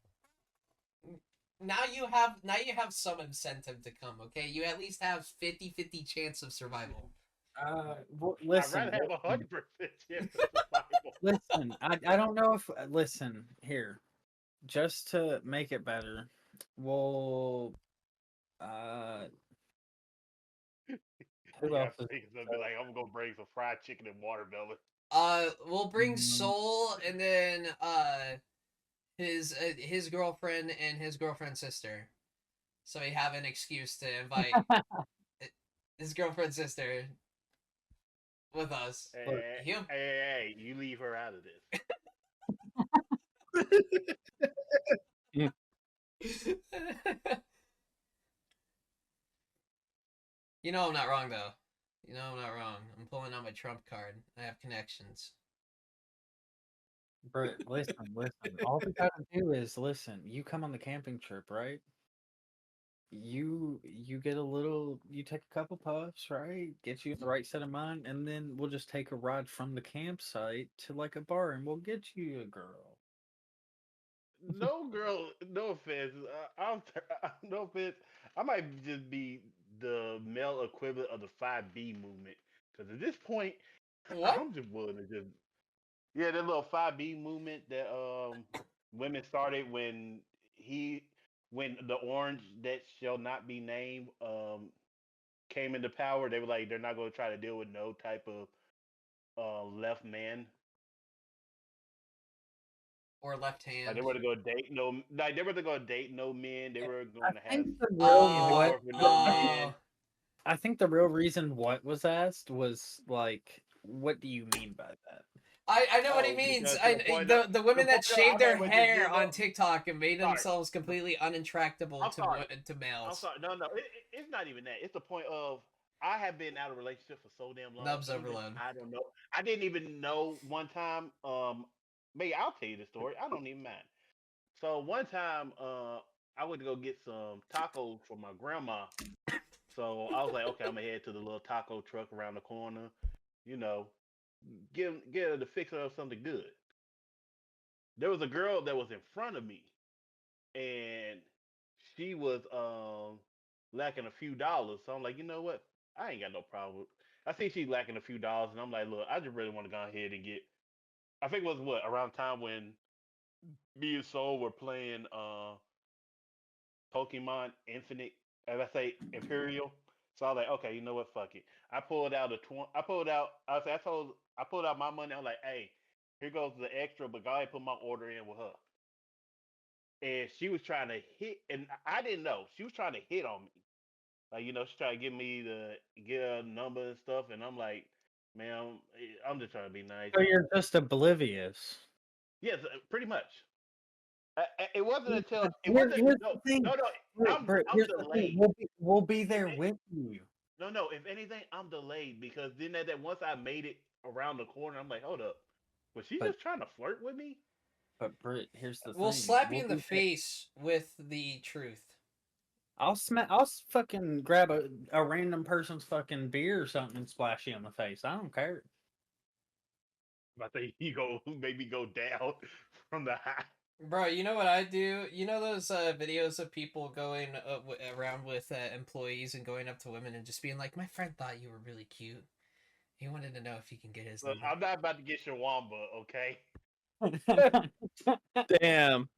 Now you have some incentive to come. Okay, you at least have 50-50 chance of survival. Listen. I'd rather have 100% chance of survival. Listen, I don't know if listen here, just to make it better. We'll who Yeah, else is it's gonna be like I'm gonna bring some fried chicken and watermelon. We'll bring Mm. Soul and then his girlfriend and his girlfriend's sister, so we have an excuse to invite his girlfriend's sister with us. Hey, you leave her out of this. You know I'm not wrong though. You know I'm not wrong. I'm pulling out my trump card. I have connections. Brett, listen. All we gotta do is listen. You come on the camping trip, right? You get a little. You take a couple puffs, right? Get you in the right set of mind, and then we'll just take a ride from the campsite to like a bar, and we'll get you a girl. No girl, no offense. No offense. I might just be the male equivalent of the 5B movement. Because at this point, What? I'm just willing to just yeah, that little 5B movement that women started he when the orange that shall not be named came into power. They were like they're not going to try to deal with no type of left man. Or left Like they hand? were to go date no like they were to go date no men. They were I going to have think the real what intercourse with no Oh. men. I think the real reason what was asked was like, what do you mean by that? I know what he Oh, means. because to the point of The to the women that point of I shaved their might would just hair give on up. TikTok and made Sorry, themselves completely unintractable I'm sorry. to I'm males. sorry. No, no, it's not even that. It's the point of I have been out of a relationship for so damn long. Nubs Even overload. I don't know. I didn't even know one time. Maybe I'll tell you the story. I don't even mind. So one time, I went to go get some tacos for my grandma. So I was like, okay, I'm gonna head to the little taco truck around the corner. You know, get her to fix her up something good. There was a girl that was in front of me, and she was lacking a few dollars. So I'm like, you know what? I ain't got no problem. I see she's lacking a few dollars, and I'm like, look, I just really want to go ahead and get. I think it was what around time when me and Soul were playing Pokemon Infinite, as I say Imperial. So I was like, okay, you know what? Fuck it. I pulled out a 20. I pulled out. I pulled out my money. I'm like, hey, here goes the extra, but go ahead and put my order in with her. And she was trying to hit, and I didn't know she was trying to hit on me. Like she tried to get me to get a number and stuff, and I'm like, man, I'm just trying to be nice. So you're just oblivious. Yes, pretty much. It wasn't until it Here's wasn't the no thing. no no. Bert, I'm here's the thing. delayed. We'll be If there it, with you. no, if anything, I'm delayed because then that once I made it around the corner, I'm like, hold up, was she But just trying to flirt with me? Bert, here's the We'll thing. slap you We'll in the be there. face with the truth. I'll fucking grab a random person's fucking beer or something and splash you in the face. I don't care. I think you go maybe go down from the high. Bro, you know what I do? You know those videos of people going around with employees and going up to women and just being like, "My friend thought you were really cute. He wanted to know if he can get his Look, number." I'm not about to get Shawamba, okay? Damn.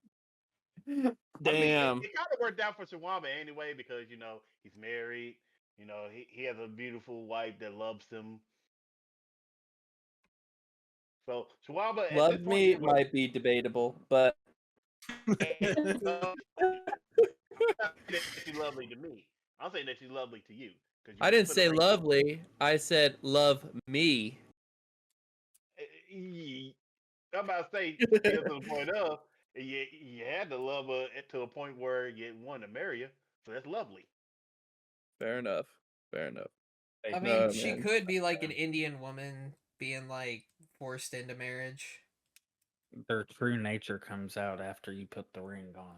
I mean, Damn. it kind of worked out for Shawamba anyway because he's married. He has a beautiful wife that loves him. So Shawamba at this Love point me he was. might be debatable, but She's lovely to me. I'm saying that she's lovely to you because you I didn't put a say ring on lovely. I said love me. it. I'm about to say still to the point of you had to love her to a point where you wanted to marry her. So that's lovely. Fair enough. Fair enough. I mean, No, she man. could be like an Indian woman being like forced into marriage. Their true nature comes out after you put the ring on.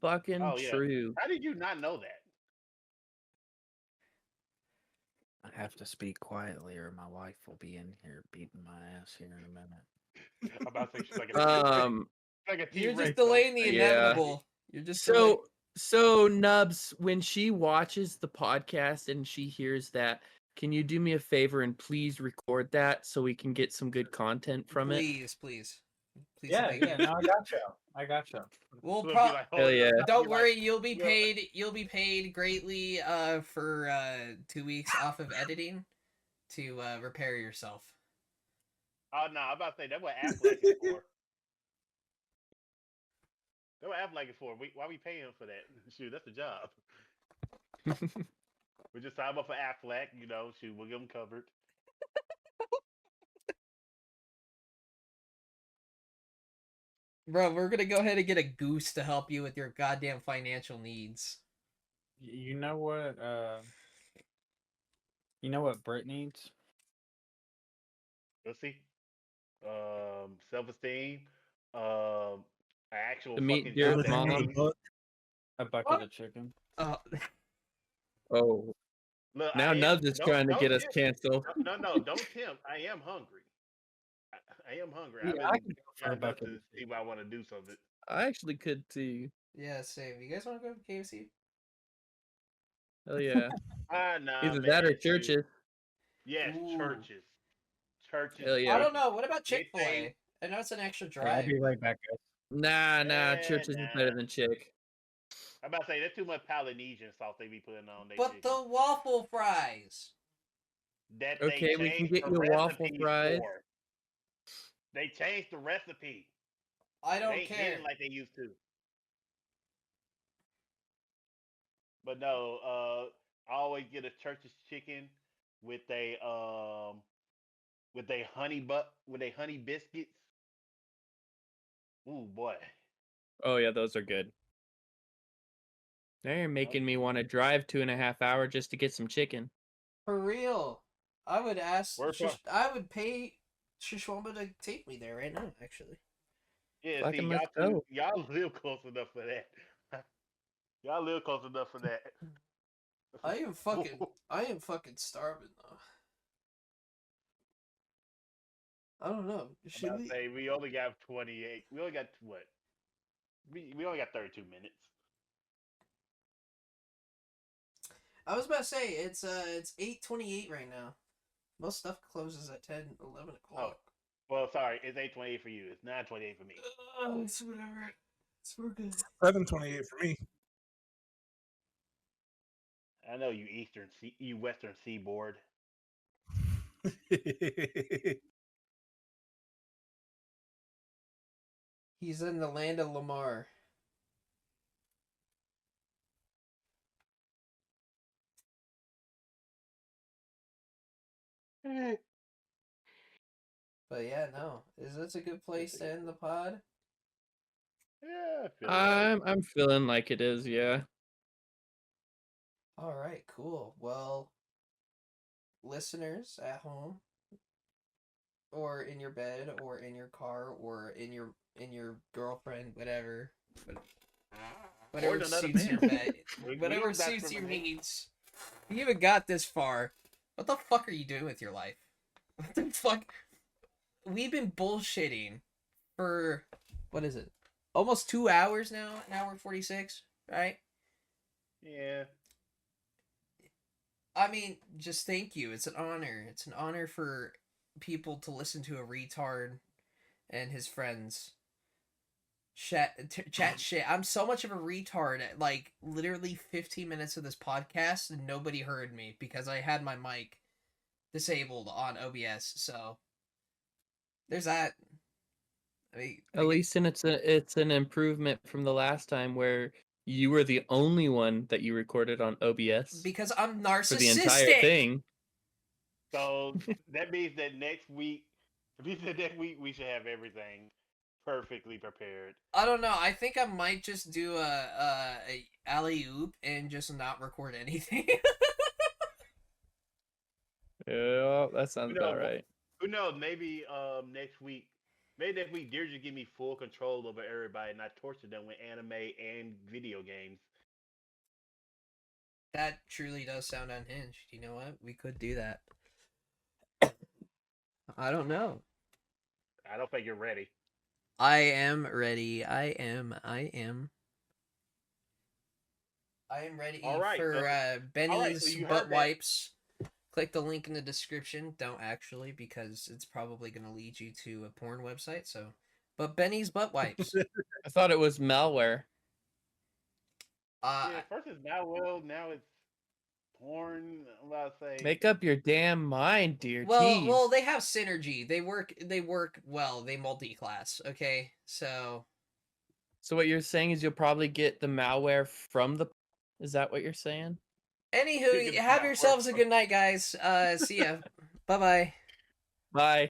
Fucking Oh yeah. true. How did you not know that? I have to speak quietly, or my wife will be in here beating my ass here in a minute. I'm about to say she's like like a You're T-Rex. just delaying the Yeah. inevitable. You're just delaying. So Nubs, when she watches the podcast and she hears that, can you do me a favor and please record that so we can get some good content from it? Please. Yeah, thank you. no, I got you. We'll We'll be pro- like, Hell yeah. Don't be worry, like, you'll be well, paid. You'll be paid greatly for 2 weeks off of editing to repair yourself. oh no, I'm about to say that's what Affleck is for. That's what Affleck is for. Why we paying him for that? Shoot, that's the job. We just sign up for Affleck. Shoot, we'll get him covered. Bro, we're gonna go ahead and get a goose to help you with your goddamn financial needs. You know what? You know what Brit needs? Let's see. Self-esteem. An actual To meet fucking Jared's job that mom. pays. A bucket of chicken. Oh, Oh, Look, now I am. Nubs is trying to get us tempt. canceled. No, don't tempt. I am hungry. I am hungry. I've Yeah, I been can go for a trying not bucket to of see chicken. what I want to do something. I actually could too. yeah, same. You guys want to go to KFC? Hell yeah. Nah, Either man. that or shoot. churches. Yes, Ooh. churches. Churches. Hell I yeah. don't know. What about They Chick-fil-A? say- I know it's an extra Hey, I'll drive. be right back, guys. Nah. Churches is better Nah. than chick. I'm about to say there's too much Polynesian sauce they be putting on their But chicken. the waffle fries. That Okay, they we can changed get the you waffle recipes fries. for. They changed the recipe. I It don't ain't care. hitting like they used to. But no, I always get a church's chicken with a honey biscuits. Ooh boy. Oh yeah, those are good. Now you're making me want to drive 2.5 hours just to get some chicken. For real. I would ask. Where from? I would pay Shishwamba to take me there right now. Actually. Yeah, see Fucking let's go. y'all live close enough for that. Y'all live close enough for that. I am fucking starving though. I don't know. I'm Should about to we? say we only got 28. We only got what? We only got 32 minutes. I was about to say it's 8:28 right now. Most stuff closes at 10, 11 o'clock. Well, sorry, it's 8:28 for you. It's 9:28 for me. It's whatever. We're good. 7:28 for me. I know you you Western Seaboard. He's in the land of Lamar. But yeah, no. Is this a good place to end the pod? Yeah, I feel like I'm feeling like it is, yeah. All right, cool. Well, listeners at home, or in your bed, or in your car, or in your girlfriend, whatever another suits your man. bed, We whatever don't suits your discriminate. needs. If you even got this far, what the fuck are you doing with your life? What the fuck? We've been bullshitting for what is it? Almost 2 hours now. An hour 46, right? Yeah. I mean, just thank you. It's an honor. It's an honor for people to listen to a retard and his friends chat shit. I'm so much of a retard. Like literally 15 minutes of this podcast, and nobody heard me because I had my mic disabled on OBS. So there's that. I mean, At least it's an improvement from the last time where you were the only one that you recorded on OBS because I'm for the entire narcissistic. thing. So that means that next week, we should have everything perfectly prepared. I don't know. I think I might just do a alley oop and just not record anything. Yeah, that sounds about right. Who knows? Maybe next week, Dear just give me full control over everybody, and I torture them with anime and video games. That truly does sound unhinged. You know what? We could do that. I don't know. I don't think you're ready. I am ready. I am ready All right, for Benny's so you butt heard that. wipes. Click the link in the description. Don't actually, because it's probably going to lead you to a porn website. So, but Benny's butt wipes. I thought it was malware. Yeah, first it's malware, now it's porn. I'm about to say. Make up your damn mind, dear. Well, they have synergy. They work well. They multi-class. Okay, so what you're saying is you'll probably get the malware from the. Is that what you're saying? anywho, have yourselves a good night, guys. See ya. Bye-bye. Bye.